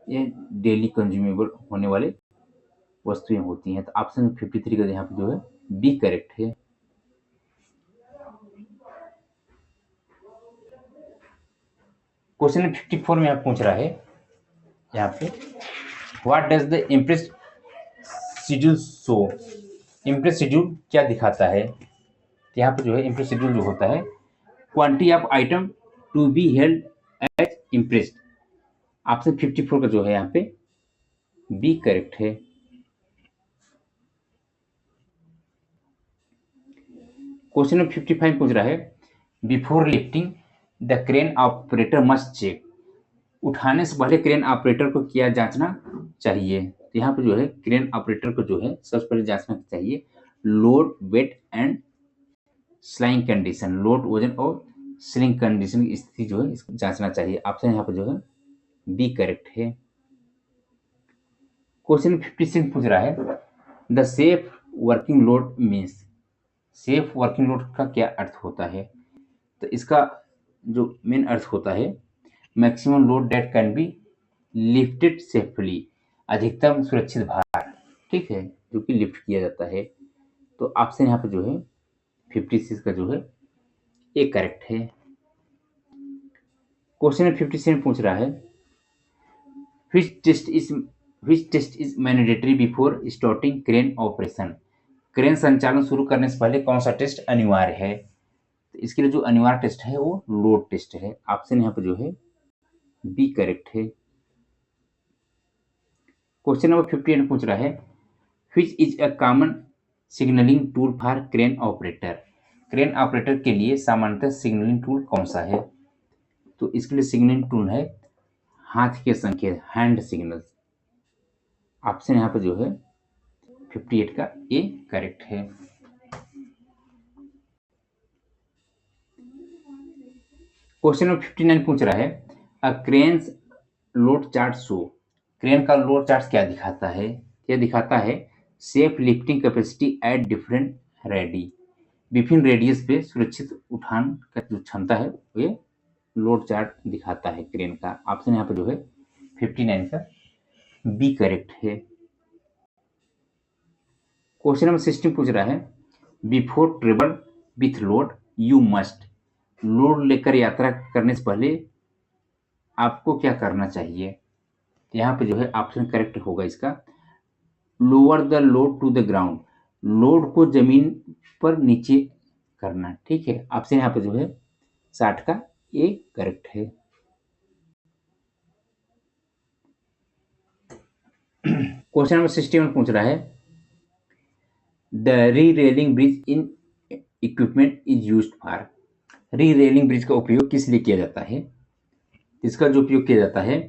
Speaker 1: ये डेली कंज्यूमेबल होने वाले वस्तुएं होती हैं। तो ऑप्शन 53 का यहाँ पे जो है बी करेक्ट है। क्वेश्चन 54 में आप पूछ रहा है यहाँ पे what does the impress schedule show, impress schedule क्या दिखाता है। तो यहाँ पे जो है इम्प्रेस शेड्यूल जो होता है quantity of item to be held as impressed, option 54 का जो है यहाँ पे बी करेक्ट है। क्वेश्चन नंबर 55 पूछ रहा है before lifting the crane operator must check, उठाने से पहले क्रेन ऑपरेटर को क्या जांचना चाहिए। तो यहाँ पे जो है क्रेन ऑपरेटर को जो है सबसे पहले जांचना चाहिए load weight and sling condition, load वजन और स्लिंग कंडीशन की स्थिति जो है इसको जांचना चाहिए। ऑप्शन यहाँ पे जो है बी करेक्ट है। क्वेश्चन 56 पूछ रहा है the safe working load means, safe working load का क्या अर्थ होता है। तो इसका जो मेन अर्थ होता है maximum load that can be lifted safely, अधिकतम सुरक्षित भार, ठीक है, जो कि लिफ्ट किया जाता है। तो ऑप्शन यहाँ पे जो है 56 का जो है ए करेक्ट है। क्वेश्चन 57 पूछ रहा है which test is mandatory before starting crane operation. Crane संचालन शुरू करने से पहले कौन सा टेस्ट अनिवार्य है? तो इसके लिए जो अनिवार्य टेस्ट है वो लोड टेस्ट है। ऑप्शन यहाँ पे जो है बी करेक्ट है। क्वेश्चन नंबर 58 पूछ रहा है which is a common signalling tool for crane operator. Crane operator के लिए सामान्यतः सिग्नलिंग टूल कौन सा है? तो इसके लिए सिग्नलिंग टूल है हाथ के संकेत, हैंड सिग्नल। ऑप्शन यहाँ पे जो है 58 का ए करेक्ट है। क्वेश्चन नंबर 59 पूछ रहा है a cranes load chart show. Crane का लोड चार्ट क्या दिखाता है? यह दिखाता है safe lifting capacity at different radii. विभिन्न रेडियस पे सुरक्षित उठान का जो क्षमता है ये लोड चार्ट दिखाता है क्रेन का। ऑप्शन यहाँ पे जो है 59 का बी करेक्ट है। क्वेश्चन नंबर 16 पूछ रहा है before travel with load you must. Load लेकर यात्रा करने से पहले आपको क्या करना चाहिए? यहाँ पे जो है ऑप्शन करेक्ट होगा इसका lower the load to the ground. Load को जमीन पर नीचे करना, ठीक है। ऑप्शन यहाँ पे जो है 60 का ए करेक्ट है। क्वेश्चन नंबर 61 पूछ रहा है द री railing bridge in equipment is used for. री रेलिंग ब्रिज का उपयोग किस लिए किया जाता है? इसका जो उपयोग किया जाता है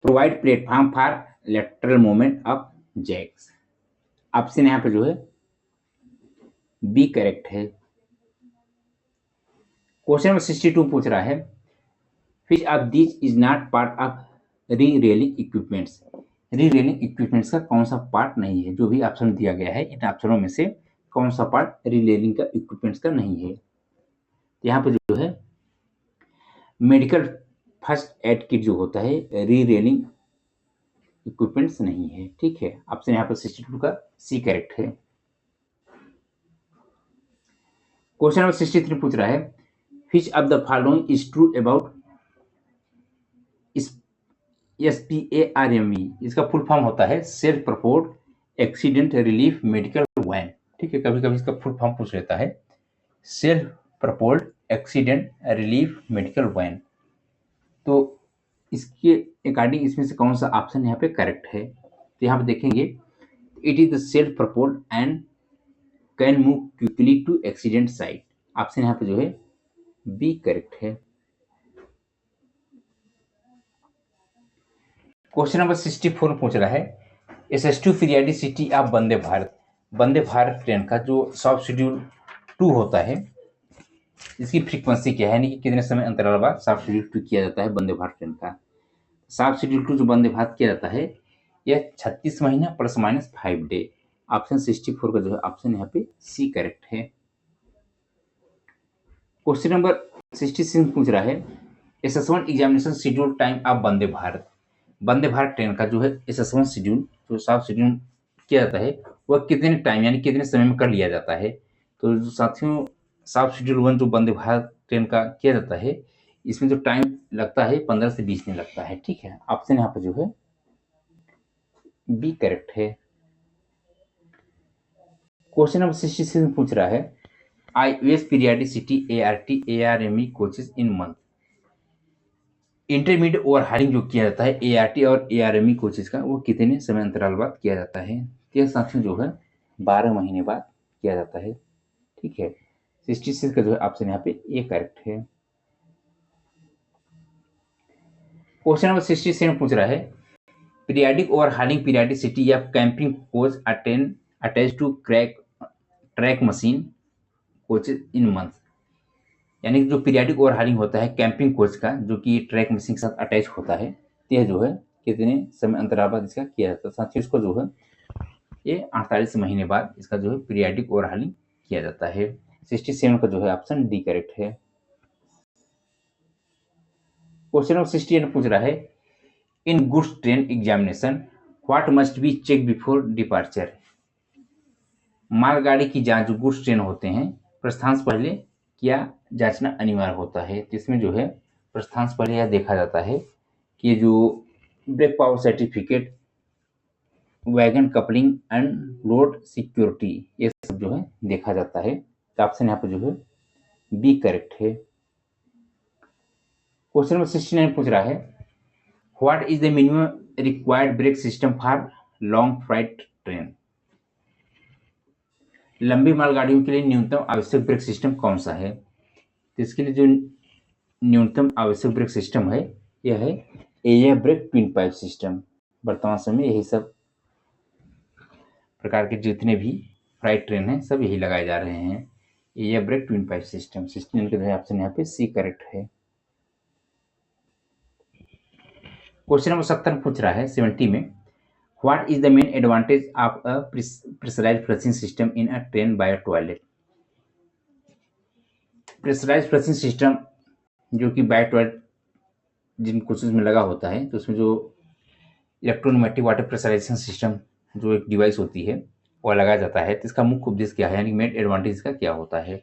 Speaker 1: provide platform for lateral movement of jacks. Option यहाँ पे जो है बी करेक्ट है। क्वेश्चन नंबर 62 पूछ रहा है which of this is not part of rerailing equipments. Rerailing equipments का कौन सा पार्ट नहीं है? जो भी ऑप्शन दिया गया है इन ऑप्शनों में से कौन सा पार्ट री रेलिंग का इक्विपमेंट्स का नहीं है? यहाँ पे जो है मेडिकल फर्स्ट एड किट जो होता है री रेलिंग इक्विपमेंट्स नहीं है, ठीक है। ऑप्शन यहाँ पर 62 का सी करेक्ट है। क्वेश्चन नंबर 63 पूछ रहा है which of the following is true about SPARME। इसका फुल फॉर्म होता है self propelled accident relief medical van, ठीक है। कभी कभी इसका फुल फॉर्म पूछ लेता है self propelled accident relief medical van. तो इसके अकॉर्डिंग इसमें से कौन सा ऑप्शन यहाँ पे करेक्ट है? तो यहाँ पे देखेंगे it is the self propelled and can move quickly to accident site. Option यहाँ पे जो है बी करेक्ट है। क्वेश्चन नंबर 64 पूछ रहा है SS2 periodicity of Vande Bharat. Vande Bharat train का जो सब शेड्यूल 2 होता है इसकी फ्रीक्वेंसी क्या है, यानी कि कितने समय अंतराल बाद सब शेड्यूल 2 किया जाता है वंदे भारत ट्रेन का। सब शेड्यूल 2 जो वंदे भारत किया जाता है यह 36 महीना प्लस माइनस 5 डे। ऑप्शन 64 का जो है ऑप्शन यहाँ पे सी करेक्ट है। क्वेश्चन नंबर 66 पूछ रहा है SS1 examination schedule time of Vande Bharat. Vande Bharat train का जो है SS1 शेड्यूल जो साफ शेड्यूल किया जाता है वह कितने टाइम यानी कितने समय में कर लिया जाता है? तो जो साथियों साफ शेड्यूल 1 जो वंदे भारत ट्रेन का किया जाता है इसमें जो टाइम लगता है 15 से 20 दिन लगता है, ठीक है। ऑप्शन यहाँ पर जो है बी करेक्ट है। क्वेश्चन नंबर 66 पूछ रहा है IOS periodicity ART ARME coaches in month. Intermediate overhauling जो किया जाता है ART और ARME कोचेज का वो कितने समय अंतराल बाद किया जाता है? यह साथियों जो है 12 महीने बाद किया जाता है, ठीक है। 66 का जो है ऑप्शन यहाँ पे ए करेक्ट है। क्वेश्चन नंबर 67 पूछ रहा है पीरियडिक ओवरहालिंग पीरियडिसिटी या camping coach attach to track machine coaches in month. यानी कि जो पीरियडिक ओवरहालिंग होता है कैंपिंग कोच का जो कि ट्रैक मशीन के साथ अटैच होता है यह जो है कितने समय अंतराल बाद इसका किया जाता है? साथियों इसको जो है ये 48 महीने बाद इसका जो है पीरियडिक ओवरहालिंग किया जाता है। 67 का जो है ऑप्शन डी करेक्ट है। क्वेश्चन नंबर 68 पूछ रहा है in goods train examination what must be check before departure, मालगाड़ी की जांच, जो गुड्स ट्रेन होते हैं, प्रस्थान से पहले क्या जांचना अनिवार्य होता है। तो इसमें जो है प्रस्थान से पहले यह देखा जाता है कि जो brake power certificate, wagon coupling and road security, ये सब जो है देखा जाता है। तो ऑप्शन यहाँ पे जो है बी करेक्ट है। क्वेश्चन नंबर 69 पूछ रहा है, what is the minimum required brake system for long freight train, लंबी मालगाड़ियों के लिए न्यूनतम आवश्यक ब्रेक सिस्टम कौन सा है। तो इसके लिए जो न्यूनतम आवश्यक ब्रेक सिस्टम है यह है air brake twin pipe system. वर्तमान समय में यही सब प्रकार के जितने भी फ्राइट ट्रेन हैं सब यही लगाए जा रहे हैं, air brake twin pipe system. 69 के ऑप्शन यहाँ पे सी करेक्ट है। क्वेश्चन नंबर 70 पूछ रहा है 70 में, what is the main advantage of a pressurised flushing system in a train by toilet. Pressurised flushing system जो कि बाय टॉयलेट जिन कोचेज में लगा होता है, तो उसमें जो इलेक्ट्रोन्यूमेटिक वाटर प्रेशराइजेशन सिस्टम जो एक डिवाइस होती है वह लगाया जाता है। तो इसका मुख्य उद्देश्य क्या है, यानी मेन एडवांटेज इसका क्या होता है।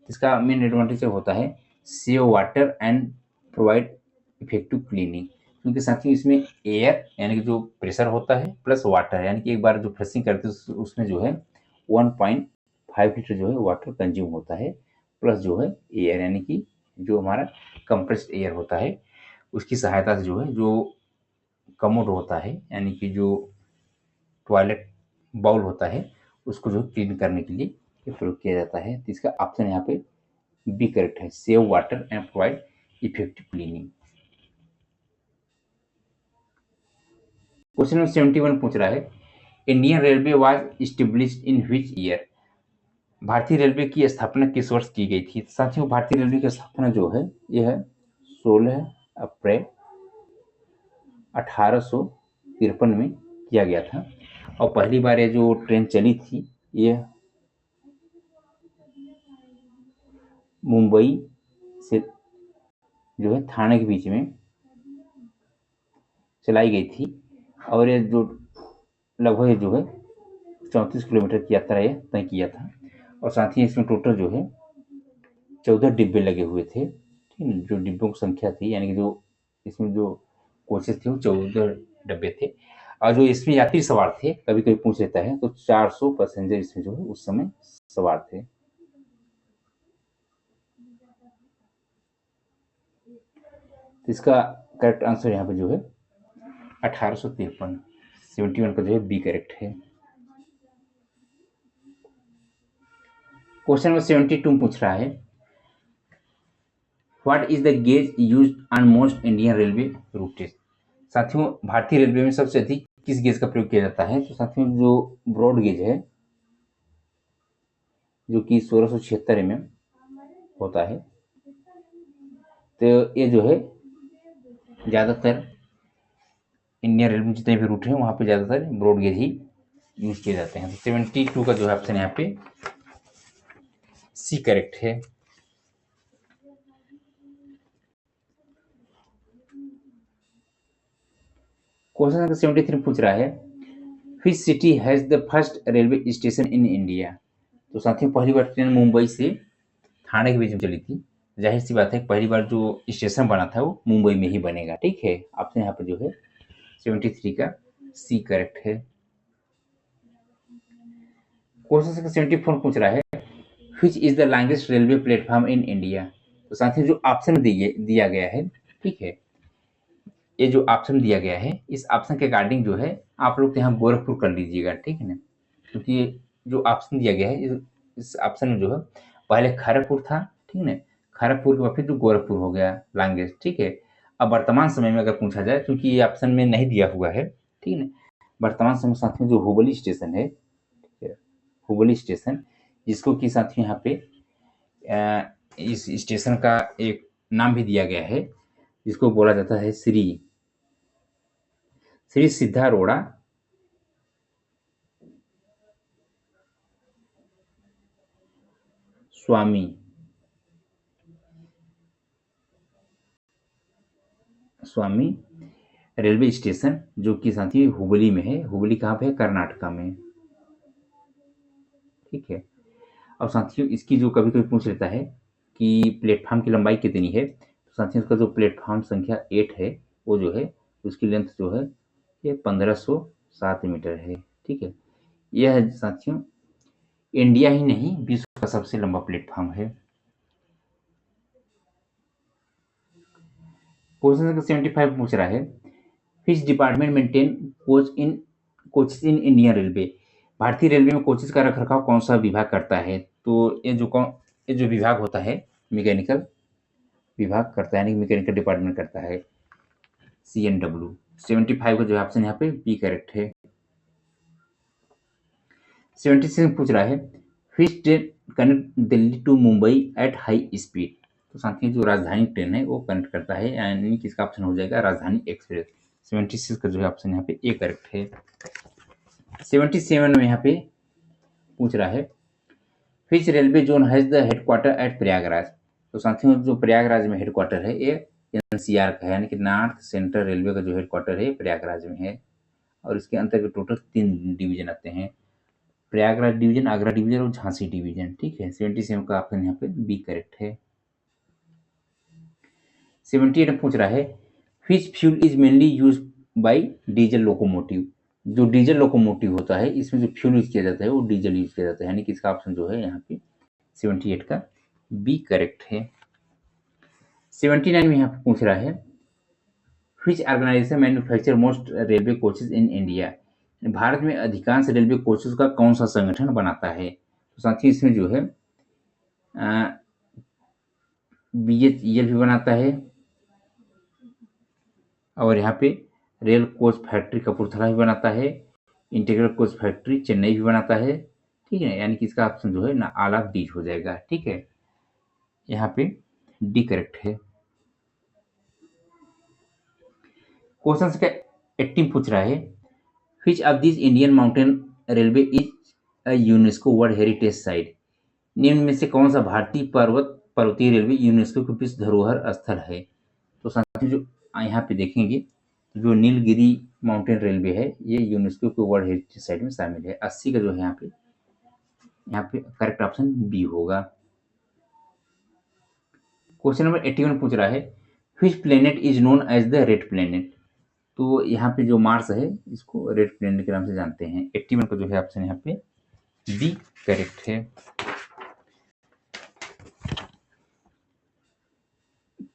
Speaker 1: इसका मेन एडवांटेज होता है save water and provide effective cleaning, क्योंकि साथ ही इसमें एयर यानी कि जो प्रेशर होता है प्लस वाटर, यानी कि एक बार जो फ्लशिंग करते हैं उसमें जो है 1.5 लीटर जो है वाटर कंज्यूम होता है, प्लस जो है एयर यानी कि जो हमारा कंप्रेस्ड एयर होता है उसकी सहायता से जो है जो कमोड होता है यानी कि जो टॉयलेट बाउल होता है उसको जो क्लीन करने के लिए ये प्रयोग किया जाता है। तो इसका ऑप्शन यहाँ पे बी करेक्ट है, save water and provide effective cleaning. Question number 71 पूछ रहा है, Indian railway was established in which year, भारतीय रेलवे की स्थापना किस वर्ष की गई थी। साथियों भारतीय रेलवे की स्थापना जो है यह है 16 अप्रैल 1853 में किया गया था, और पहली बार ये जो ट्रेन चली थी ये मुंबई से जो है थाने के बीच में चलाई गई थी, और ये जो लगभग जो है 34 किलोमीटर की यात्रा ये तय किया था, और साथ ही इसमें टोटल जो है 14 डिब्बे लगे हुए थे। ठीक है, जो डिब्बों की संख्या थी यानी कि जो इसमें जो कोचेस थे वो 14 डब्बे थे, और जो इसमें यात्री सवार थे, कभी कभी पूछ लेता है, तो 400 पैसेंजर इसमें जो है उस समय सवार थे। तो इसका करेक्ट आंसर यहाँ पे जो है 1853, 71 का जो है बी करेक्ट है। क्वेश्चन नंबर 72 पूछ रहा है, what is the gauge used on most Indian railway routes. साथियों भारतीय रेलवे में सबसे अधिक किस गेज का प्रयोग किया जाता है। तो साथियों जो ब्रॉड गेज है जो कि 1676 होता है, तो ये जो है ज़्यादातर इंडियन रेलवे में जितने भी रूट हैं वहाँ पे ज़्यादातर ब्रॉड गेज ही यूज किए जाते हैं। तो 72 का जो है ऑप्शन यहाँ पे सी करेक्ट है। क्वेश्चन नंबर 73 पूछ रहा है, which city has the first railway station in India. तो साथियों पहली बार ट्रेन मुंबई से थाने के बीच में चली थी, जाहिर सी बात है पहली बार जो स्टेशन बना था वो मुंबई में ही बनेगा। ठीक है, आपसे यहाँ पे जो है 73 का सी करेक्ट है। क्वेश्चन 74 पूछ रहा है, which is the longest railway platform in India. तो साथियों जो ऑप्शन दिया गया है, ठीक है, ये जो ऑप्शन दिया गया है इस ऑप्शन के अकॉर्डिंग जो है आप लोग यहाँ गोरखपुर कर लीजिएगा। ठीक है ना, क्योंकि जो ऑप्शन दिया गया है इस ऑप्शन में जो है पहले खड़गपुर था, ठीक है ना, खड़गपुर के बाद फिर जो गोरखपुर हो गया लॉन्गेस्ट। ठीक है, अब वर्तमान समय में अगर पूछा जाए, क्योंकि ये ऑप्शन में नहीं दिया हुआ है, ठीक है ना, वर्तमान समय साथ में जो हुबली स्टेशन है, ठीक है, हुबली स्टेशन जिसको कि साथियों यहाँ पे इस स्टेशन का एक नाम भी दिया गया है जिसको बोला जाता है श्री श्री सिद्धारूढ़ा स्वामी स्वामी रेलवे स्टेशन जो कि साथी हुबली में है। हुबली कहाँ पे है? कर्नाटका में। ठीक है। अब साथियों इसकी जो कभी-कभी पूछ लेता है कि प्लेटफ़ॉर्म की लंबाई कितनी है? तो साथियों इसका जो प्लेटफ़ॉर्म संख्या 8 है, वो जो है उसकी लेंथ जो है ये 1507 मीटर है। ठीक है। यह साथियों इंडिया ही नहीं विश्व का सबसे लंबा प्लेटफ़ॉर्म है। क्वेश्चन नंबर 75 पूछ रहा है, which department maintain coaches in Indian railway? भारतीय रेलवे में कोचेस का रखरखाव कौन-सा विभाग करता है? तो ये जो विभाग होता है मैकेनिकल विभाग करता है, यानी मैकेनिकल डिपार्टमेंट करता है, सीएनडब्ल्यू। 75 का जो ऑप्शन यहाँ पे बी करेक्ट है। 76 पूछ रहा है, which train connect Delhi to Mumbai at high speed? तो साथियों जो राजधानी ट्रेन है वो कनेक्ट करता है, यानी कि इसका ऑप्शन हो जाएगा राजधानी एक्सप्रेस। 76 का जो है ऑप्शन यहाँ पे ए करेक्ट है। 77 में यहाँ पे पूछ रहा है, which railway zone has the headquarter at Prayagraj? तो साथियों जो प्रयागराज में हेडक्वार्टर है ये एनसीआर का है, यानी कि नॉर्थ सेंट्रल रेलवे का जो हेडक्वार्टर है प्रयागराज में है। और इसके अंतर्गत टोटल 3 डिवीजन आते हैं, प्रयागराज डिवीजन, आगरा डिवीजन और झांसी डिवीजन। ठीक है। 77 का ऑप्शन यहाँ पे बी करेक्ट है। 78 में पूछ रहा है, which fuel is mainly use by diesel locomotive? जो डीजल लोकोमोटिव होता है इसमें जो फ्यूल यूज किया जाता है वो डीजल यूज किया जाता है, यानी कि इसका ऑप्शन जो है यहाँ पे 78 का बी करेक्ट है। 79 में यहाँ पे पूछ रहा है, which organisation manufacture most railway coaches in India? Bharat में अधिकांश रेलवे कोचेज का कौन सा संगठन बनाता है? तो साथियों इसमें जो है बीएचईएल भी बनाता है, और यहाँ पे रेल कोच फैक्ट्री कपूरथला भी बनाता है, इंटीग्रल कोच फैक्ट्री चेन्नई भी बनाता है। ठीक है, यानी कि इसका ऑप्शन जो है ना आल ऑफ डीज हो जाएगा। ठीक है, यहाँ पे डी करेक्ट है। क्वेश्चन का 18 पूछ रहा है, which of this Indian mountain railway is a UNESCO world heritage site? निम्न में से कौन सा भारतीय पर्वतीय रेलवे यूनेस्को के विश्व धरोहर स्थल है? तो साथियों जो यहाँ पे देखेंगे जो नीलगिरी माउंटेन रेलवे है ये यूनेस्को के वर्ल्ड हेरिटेज साइट में शामिल है। 80 का जो है यहाँ पे करेक्ट ऑप्शन बी होगा। क्वेश्चन नंबर 81 पूछ रहा है, which planet is known as the red planet? तो यहाँ पे जो मार्स है इसको रेड प्लेनेट के नाम से जानते हैं। 81 का जो है ऑप्शन यहाँ पे बी करेक्ट है।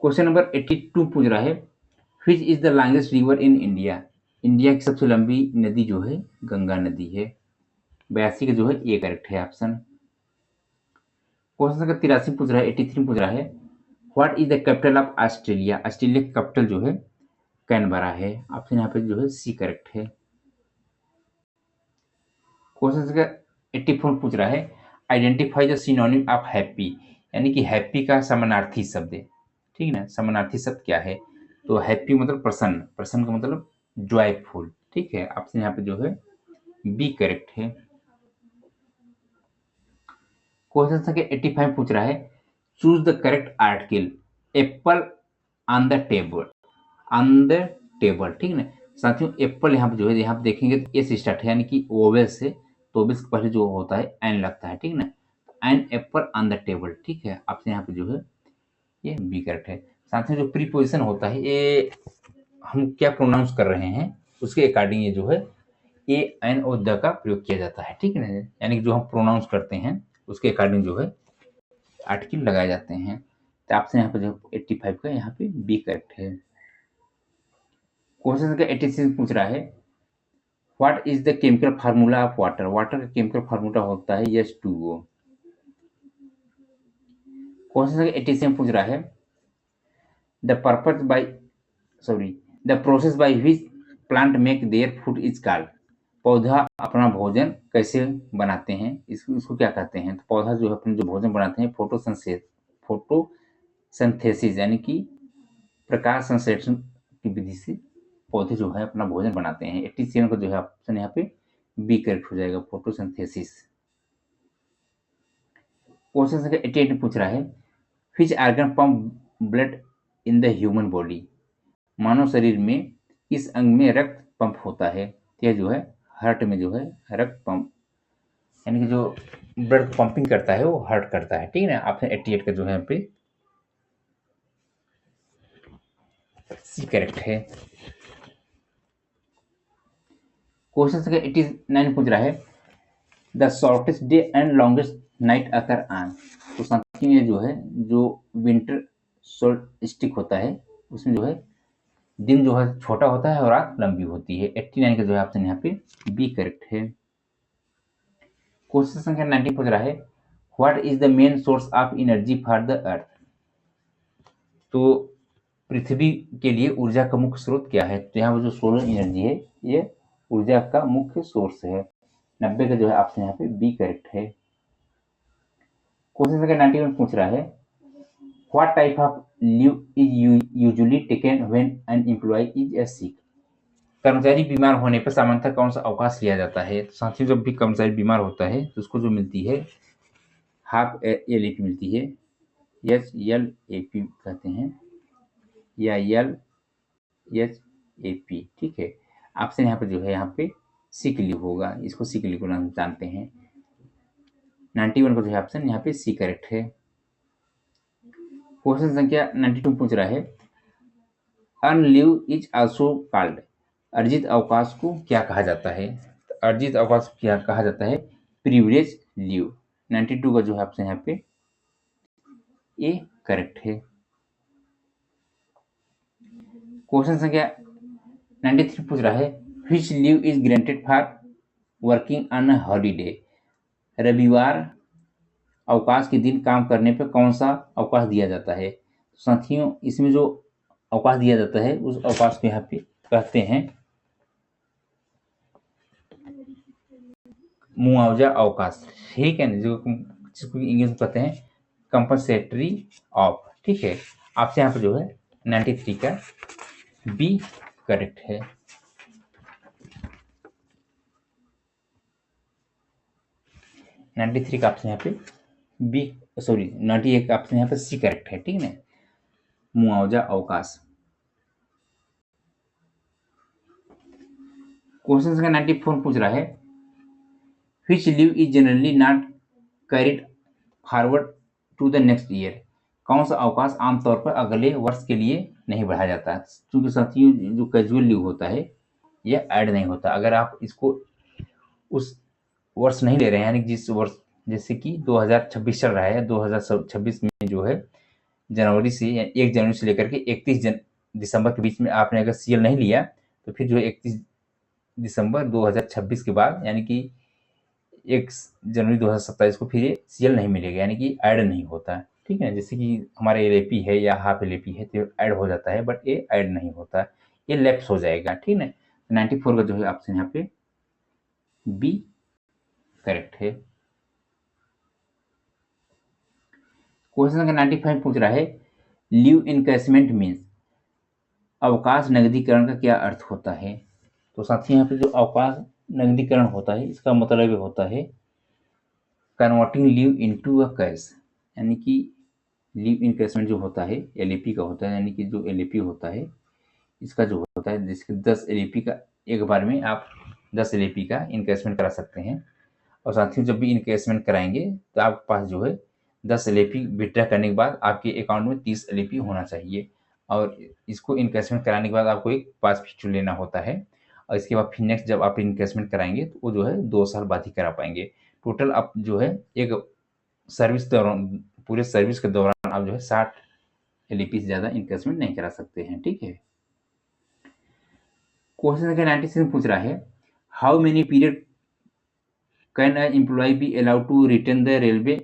Speaker 1: क्वेश्चन नंबर 82 पूछ रहा है, which is the longest river in India? India की सबसे लंबी नदी जो है गंगा नदी है। 82 का जो है ए करेक्ट है ऑप्शन। क्वेश्चन नंबर 83 पूछ रहा है, 83 पूछ रहा है, what is the capital of Australia? Australia की कैपिटल जो है कैनबरा है। ऑप्शन यहाँ पे जो है सी करेक्ट है। क्वेश्चन नंबर 84 पूछ रहा है, identify the synonym of happy? यानी कि हैप्पी का समानार्थी शब्द है। ठीक है ना, समानार्थी शब्द क्या है? तो हैप्पी मतलब प्रसन्न, प्रसन्न का मतलब जॉयफुल। ठीक है, ऑप्शन यहाँ पे जो है बी करेक्ट है। क्वेश्चन संख्या 85 पूछ रहा है, choose the correct article, Apple on the table, on the table. ठीक है ना साथियों, एप्पल यहाँ पे जो है यहाँ पे देखेंगे तो एस स्टार्ट है, यानी कि ओवेल से, तो ओवेल से पहले जो होता है एन लगता है। ठीक है ना, an apple on the table. ठीक है, आपसे यहाँ पे जो है ये बी करेक्ट है। साथियों जो प्रीपोजिशन होता है ये हम क्या प्रोनाउंस कर रहे हैं उसके अकॉर्डिंग ये जो है ए एन और द का प्रयोग किया जाता है। ठीक है ना, यानी कि जो हम प्रोनाउंस करते हैं उसके अकॉर्डिंग जो है आर्टिकल लगाए जाते हैं। तो आपसे यहाँ पे जो 85 का यहाँ पे बी करेक्ट है। क्वेश्चन का 86 पूछ रहा है, what is the chemical formula of water? Water का केमिकल फार्मूला होता है H2O। क्वेश्चन का 87 पूछ रहा है, the purpose by sorry the process by which plant make their food is called? पौधा अपना भोजन कैसे बनाते हैं इसको क्या कहते हैं? तो पौधा जो है अपने जो भोजन बनाते हैं फोटोसिंथेसिस, यानी कि प्रकाश संश्लेषण की विधि से पौधे जो है अपना भोजन बनाते हैं। 87 का जो है ऑप्शन यहाँ पे बी करेक्ट हो जाएगा, फोटोसिंथेसिस। क्वेश्चन संख्या 88 पूछ रहा है, which organ pump blood in the human body? मानव शरीर में इस अंग में रक्त पंप होता है? यह जो है हार्ट में जो है रक्त पंप, यानी कि जो ब्लड पंपिंग करता है वो हार्ट करता है, ठीक है ना। ऑप्शन 88 का जो है यहाँ पे सी करेक्ट है। क्वेश्चन संख्या 89 पूछ रहा है the shortest day and longest night occur on. तो साथियों ये जो है जो विंटर सोल्स्टिक होता है उसमें जो है दिन जो है छोटा होता है और रात लंबी होती है। 89 का जो है ऑप्शन यहाँ पे बी करेक्ट है। क्वेश्चन संख्या 90 पूछ रहा है what is the main source of energy for the earth. तो पृथ्वी के लिए ऊर्जा का मुख्य स्रोत क्या है? तो यहाँ पर जो सोलर एनर्जी है ये ऊर्जा का मुख्य सोर्स है। 90 का जो है ऑप्शन यहाँ पे बी करेक्ट है। क्वेश्चन संख्या 91 पूछ रहा है what type of leave is usually taken when an employee is sick. कर्मचारी बीमार होने पर सामान्यतः कौन सा अवकाश लिया जाता है? तो साथियों जब भी कर्मचारी बीमार होता है तो उसको जो मिलती है हाफ LAP मिलती है, HLAP कहते हैं या LHAP, ठीक है। ऑप्शन यहाँ पे जो है यहाँ पे सिक लीव होगा, इसको सिक लीव को नाम जानते हैं। 91 का जो है ऑप्शन यहाँ पे सी करेक्ट है। क्वेश्चन संख्या 92 पूछ रहा है earn leave is also called. अर्जित अवकाश को क्या कहा जाता है? तो अर्जित अवकाश को क्या कहा जाता है? Privilege leave. 92 का जो है ऑप्शन यहाँ पे ए करेक्ट है। क्वेश्चन संख्या 93 पूछ रहा है which leave is granted for working on a holiday. रविवार अवकाश के दिन काम करने पर कौन सा अवकाश दिया जाता है? साथियों इसमें जो अवकाश दिया जाता है उस अवकाश को यहाँ पे कहते हैं मुआवजा अवकाश, ठीक है ना, जिसको इंग्लिश में कहते हैं कंपनसेटरी ऑफ, ठीक है। आपसे यहाँ पर जो है 93 का बी करेक्ट है। नाइन्टी थ्री का ऑप्शन यहाँ पे बी, सॉरी 98 का ऑप्शन यहाँ पे सी करेक्ट है, ठीक है ना, मुआवजा अवकाश। क्वेश्चन संख्या 94 पूछ रहा है which leave is generally not carried forward to the next year. कौन सा अवकाश आमतौर पर अगले वर्ष के लिए नहीं बढ़ाया जाता है? क्योंकि साथियों जो कैजुअल लीव होता है यह ऐड नहीं होता। अगर आप इसको उस वर्ष नहीं ले रहे हैं, यानी जिस वर्ष जैसे कि 2026 चल रहा है, 2026 में जो है जनवरी से या 1 जनवरी से लेकर के 31 दिसंबर के बीच में आपने अगर CL नहीं लिया तो फिर जो है 31 दिसंबर 2026 के बाद यानी कि 1 जनवरी 2027 को फिर ये CL नहीं मिलेगा, यानी कि ऐड नहीं होता, ठीक है। जैसे कि हमारा LAP है या हाफ LAP है तो ऐड हो जाता है, बट ये ऐड नहीं होता, ये लैप्स हो जाएगा, ठीक है। 94 का जो है ऑप्शन यहाँ पे बी करेक्ट है। क्वेश्चन नंबर 95 पूछ रहा है लीव इनकैशमेंट मीन्स। अवकाश नगदीकरण का क्या अर्थ होता है? तो साथियों यहाँ पे जो अवकाश नगदीकरण होता है इसका मतलब होता है converting leave into a cash, यानी कि लीव इनकैशमेंट जो होता है LAP का होता है, यानी कि जो LAP होता है इसका जो होता है जिसके 10 LAP का एक बार में आप 10 LAP का इनकैशमेंट करा सकते हैं। और साथियों जब भी इनकैशमेंट कराएंगे तो आपके पास जो है 10 LAP विड्रा करने के बाद आपके अकाउंट में 30 LAP होना चाहिए। और इसको इनकैशमेंट कराने के बाद आपको एक पास फीचर लेना होता है और इसके बाद फिर नेक्स्ट जब आप इनकैशमेंट कराएंगे तो वो जो है 2 साल बाद ही करा पाएंगे। टोटल आप जो है एक सर्विस दौरान, पूरे सर्विस के दौरान आप जो है 60 LAP से ज़्यादा इनकैशमेंट नहीं करा सकते हैं, ठीक है। क्वेश्चन नंबर 96 पूछ रहा है how many period can a employee be allowed to return the railway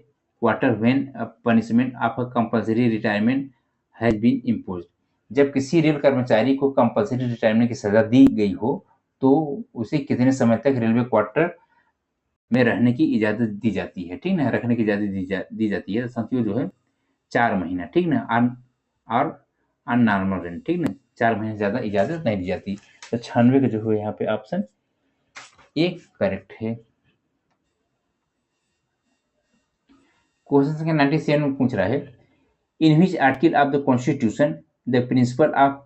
Speaker 1: quarter when a punishment of a compulsory retirement has been imposed. जब किसी रेल कर्मचारी को कंपल्सरी रिटायरमेंट की सजा दी गई हो तो उसे कितने समय तक रेलवे क्वार्टर में रहने की इजाजत दी जाती है, ठीक ना, रखने की इजाजत दी जाती है। तो साथियों जो है 4 महीना, ठीक ना, और अननॉर्मल रेंट, ठीक ना, 4 महीने से ज़्यादा इजाजत नहीं दी जाती। तो 96 का जो है यहाँ पे ऑप्शन ए करेक्ट है। क्वेश्चन संख्या 97 में पूछ रहा है in which article of the constitution the principle of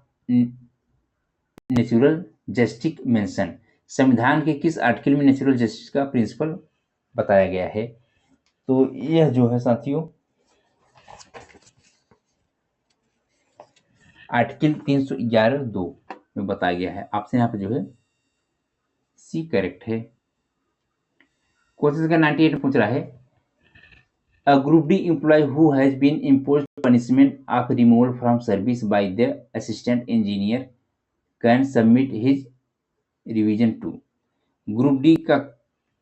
Speaker 1: natural justice mention, संविधान के किस आर्टिकल में नेचुरल जस्टिस का प्रिंसिपल बताया गया है? तो यह जो है साथियों आर्टिकल 311(2) में बताया गया है। आपसे यहाँ पे जो है सी करेक्ट है। क्वेश्चन का 98 पूछ रहा है A group D employee who has been imposed punishment of removal from service by the assistant engineer can submit his revision to। Group D का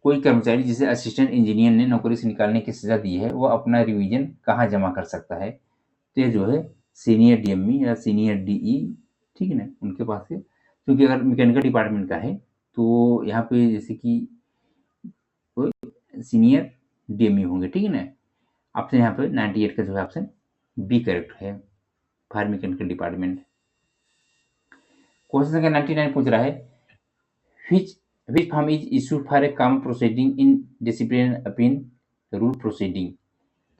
Speaker 1: कोई कर्मचारी जिसे असिस्टेंट इंजीनियर ने नौकरी से निकालने की सजा दी है, वह अपना रिवीजन कहाँ जमा कर सकता है? तो ये जो है सीनियर डीएमई या सीनियर डीई, ठीक है ना, उनके पास है। क्योंकि अगर मैकेनिकल डिपार्टमेंट का है तो यहाँ पे जैसे कि सीनियर डीएमई होंगे, ठीक है ना। ऑप्शन यहाँ पे 98 का जो है ऑप्शन बी करेक्ट है, फायर मैकेनिकल डिपार्टमेंट। क्वेश्चन संख्या 99 पूछ रहा है which form is issued for a common proceeding in discipline appeal rule proceeding.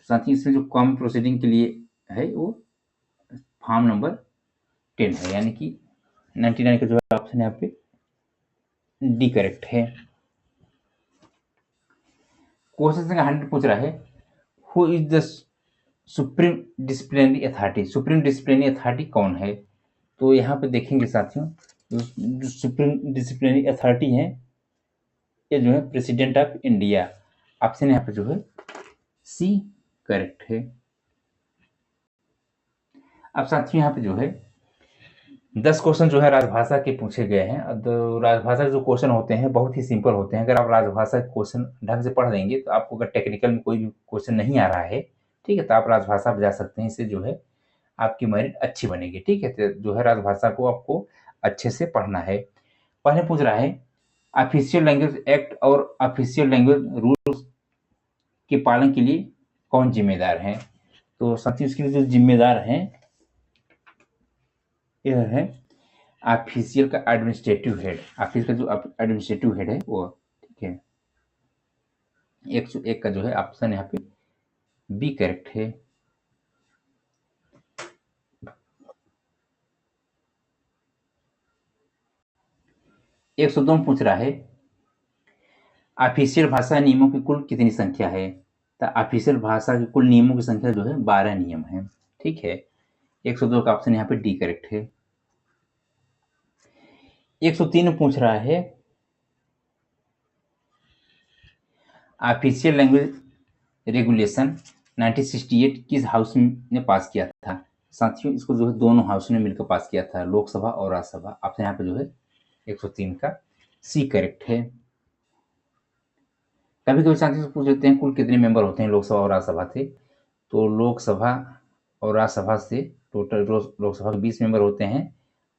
Speaker 1: साथ ही इसमें जो कॉमन प्रोसीडिंग के लिए है वो फॉर्म नंबर 10 है, यानी कि 99 का जो है ऑप्शन यहाँ पे डी करेक्ट है। क्वेश्चन संख्या 100 पूछ रहा है who is the supreme disciplinary authority. Supreme disciplinary authority कौन है? तो यहाँ पे देखेंगे साथियों जो सुप्रीम डिसिप्लिनरी अथॉरिटी है ये जो है प्रेसिडेंट ऑफ इंडिया। ऑप्शन यहाँ पे जो है सी करेक्ट है। अब साथियों यहाँ पे जो है 10 क्वेश्चन जो है राजभाषा के पूछे गए हैं। अब राजभाषा के जो क्वेश्चन होते हैं बहुत ही सिंपल होते हैं। अगर आप राजभाषा के क्वेश्चन ढंग से पढ़ देंगे तो आपको अगर टेक्निकल में कोई भी क्वेश्चन नहीं आ रहा है, ठीक है, तो आप राजभाषा बजा सकते हैं। इससे जो है आपकी मेरिट अच्छी बनेगी, ठीक है। तो जो है राजभाषा को आपको अच्छे से पढ़ना है। पहले पूछ रहा है ऑफिशियल लैंग्वेज एक्ट और ऑफिशियल लैंग्वेज रूल्स के पालन के लिए कौन जिम्मेदार है? तो साथियों इसके लिए जो जिम्मेदार हैं यह है ऑफिशियल का एडमिनिस्ट्रेटिव हेड। ऑफिस का जो एडमिनिस्ट्रेटिव हेड है वो, ठीक है। 101 का जो है ऑप्शन यहाँ पे बी करेक्ट है। एक 102 पूछ रहा है ऑफिशियल भाषा नियमों की कुल कितनी संख्या है? तो ऑफिशियल भाषा के कुल नियमों की संख्या जो है 12 नियम है, ठीक है। 102 का ऑप्शन यहाँ पे डी करेक्ट है। 103 पूछ रहा है ऑफिशियल लैंग्वेज रेगुलेशन 1968 किस हाउस ने पास किया था? साथियों इसको जो है दोनों हाउस ने मिलकर पास किया था, लोकसभा और राज्यसभा। ऑप्शन यहाँ पे जो है 103 का सी करेक्ट है। कभी कभी साथियों से पूछ लेते हैं कुल कितने मेंबर होते हैं लोकसभा और राज्यसभा से? तो लोकसभा और राज्यसभा से टोटल लोकसभा के 20 मेंबर होते हैं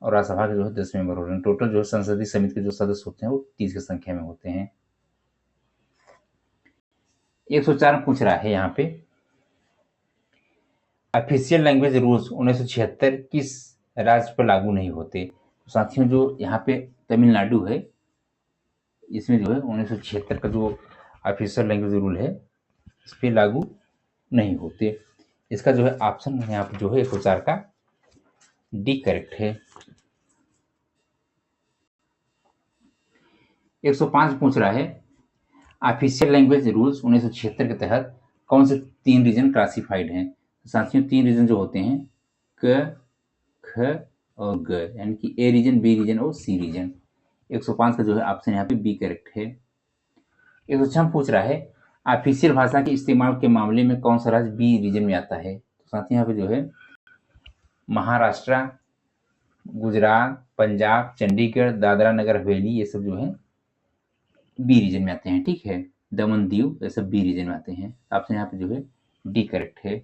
Speaker 1: और राज्यसभा के जो है 10 मेंबर होते हैं। टोटल जो है संसदीय समिति के जो सदस्य होते हैं वो 30 की संख्या में होते हैं। 104 पूछ रहा है यहाँ पे ऑफिशियल लैंग्वेज रूल्स 1976 किस राज्य पर लागू नहीं होते? तो साथियों जो यहाँ पे तमिलनाडु है इसमें जो है 1976 का जो ऑफिशियल लैंग्वेज रूल है इस पर लागू नहीं होते। इसका जो है ऑप्शन यहाँ पे जो है 104 का डी करेक्ट है। 105 पूछ रहा है ऑफिशियल लैंग्वेज रूल्स 1976 के तहत कौन से 3 रीजन क्लासिफाइड हैं? साथियों 3 रीजन जो होते हैं क, ख और ग, यानी कि ए रीजन, बी रीजन और सी रीजन। 105 का जो है ऑप्शन यहाँ पे बी करेक्ट है। 106 पूछ रहा है ऑफिशियल भाषा के इस्तेमाल के मामले में कौन सा राज्य बी रीजन में आता है? तो साथियों यहाँ पे जो है महाराष्ट्र, गुजरात, पंजाब, चंडीगढ़, दादरा नगर हवेली ये सब जो है बी रीजन में आते हैं, ठीक है। दमन दीव ये सब बी रीजन में आते हैं। ऑप्शन यहाँ पे जो है डी करेक्ट है।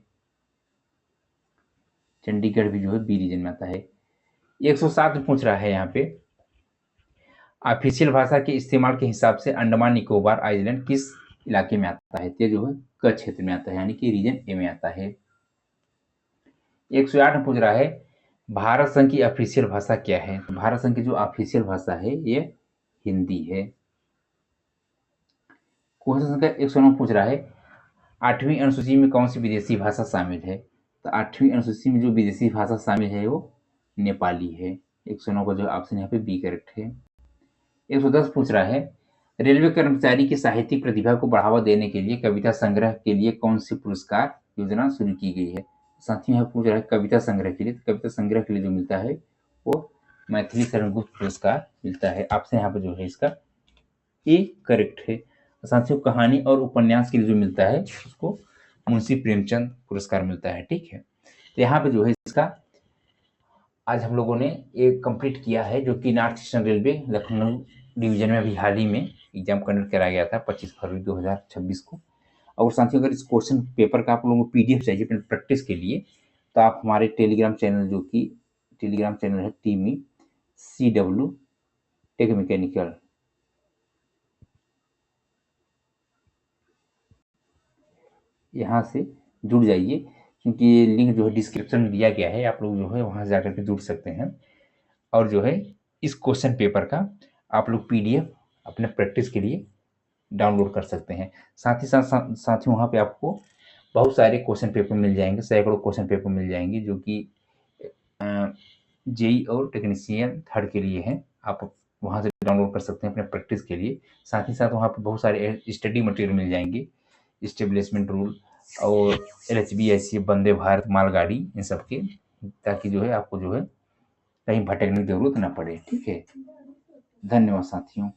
Speaker 1: चंडीगढ़ भी जो है बी रीजन में आता है। 107 पूछ रहा है यहाँ पे ऑफिशियल भाषा के इस्तेमाल के हिसाब से अंडमान निकोबार आइलैंड किस इलाके में आता है? ये जो है क क्षेत्र में आता है, यानी कि रीजन ए में आता है। 108 पूछ रहा है भारत संघ की ऑफिशियल भाषा क्या है? तो भारत संघ की जो ऑफिशियल भाषा है ये हिंदी है। क्वेश्चन संख्या 109 पूछ रहा है 8वीं अनुसूची में कौन सी विदेशी भाषा शामिल है? तो 8वीं अनुसूची में जो विदेशी भाषा शामिल है वो नेपाली है। 109 का जो ऑप्शन यहाँ पे बी करेक्ट है। 110 पूछ रहा है, रेलवे कर्मचारी की साहित्यिक प्रतिभा को बढ़ावा देने के लिए कविता संग्रह के लिए कौन सी पुरस्कार योजना शुरू की गई है। साथियों यहाँ पूछ रहा है कविता संग्रह के लिए, तो कविता संग्रह के लिए जो मिलता है वो मैथिली शरण गुप्त पुरस्कार मिलता है। ऑप्शन यहाँ पे जो है इसका ए करेक्ट है। साथियों कहानी और उपन्यास के लिए जो मिलता है उसको मुंशी प्रेमचंद पुरस्कार मिलता है। ठीक है, तो यहाँ पे जो है इसका आज हम लोगों ने एक कंप्लीट किया है, जो कि north eastern railway Lucknow division में अभी हाल ही में एग्जाम कंडक्ट कराया गया था 25 फरवरी 2026 को। और साथियों अगर इस क्वेश्चन पेपर का आप लोगों को पीडीएफ चाहिए अपने प्रैक्टिस के लिए, तो आप हमारे टेलीग्राम चैनल, जो कि टेलीग्राम चैनल है टीमी CW टेक मैकेनिकल, यहाँ से जुड़ जाइए, क्योंकि ये लिंक जो है डिस्क्रिप्शन में दिया गया है, आप लोग जो है वहाँ से जाकर के जुड़ सकते हैं। और जो है इस क्वेश्चन पेपर का आप लोग पीडीएफ अपने प्रैक्टिस के लिए डाउनलोड कर सकते हैं। साथ ही साथ ही वहाँ पे आपको बहुत सारे क्वेश्चन पेपर मिल जाएंगे, सैकड़ों क्वेश्चन पेपर मिल जाएंगे, जो कि जेई और टेक्नीशियन थर्ड के लिए हैं। आप वहाँ से डाउनलोड कर सकते हैं अपने प्रैक्टिस के लिए। साथ ही साथ वहाँ पे बहुत सारे स्टडी मटेरियल मिल जाएंगे, इस्टेब्लिशमेंट रूल और LHB ऐसी वंदे भारत मालगाड़ी, इन सब के, ताकि जो है आपको जो है कहीं भटकने की जरूरत ना पड़े। ठीक है, धन्यवाद साथियों।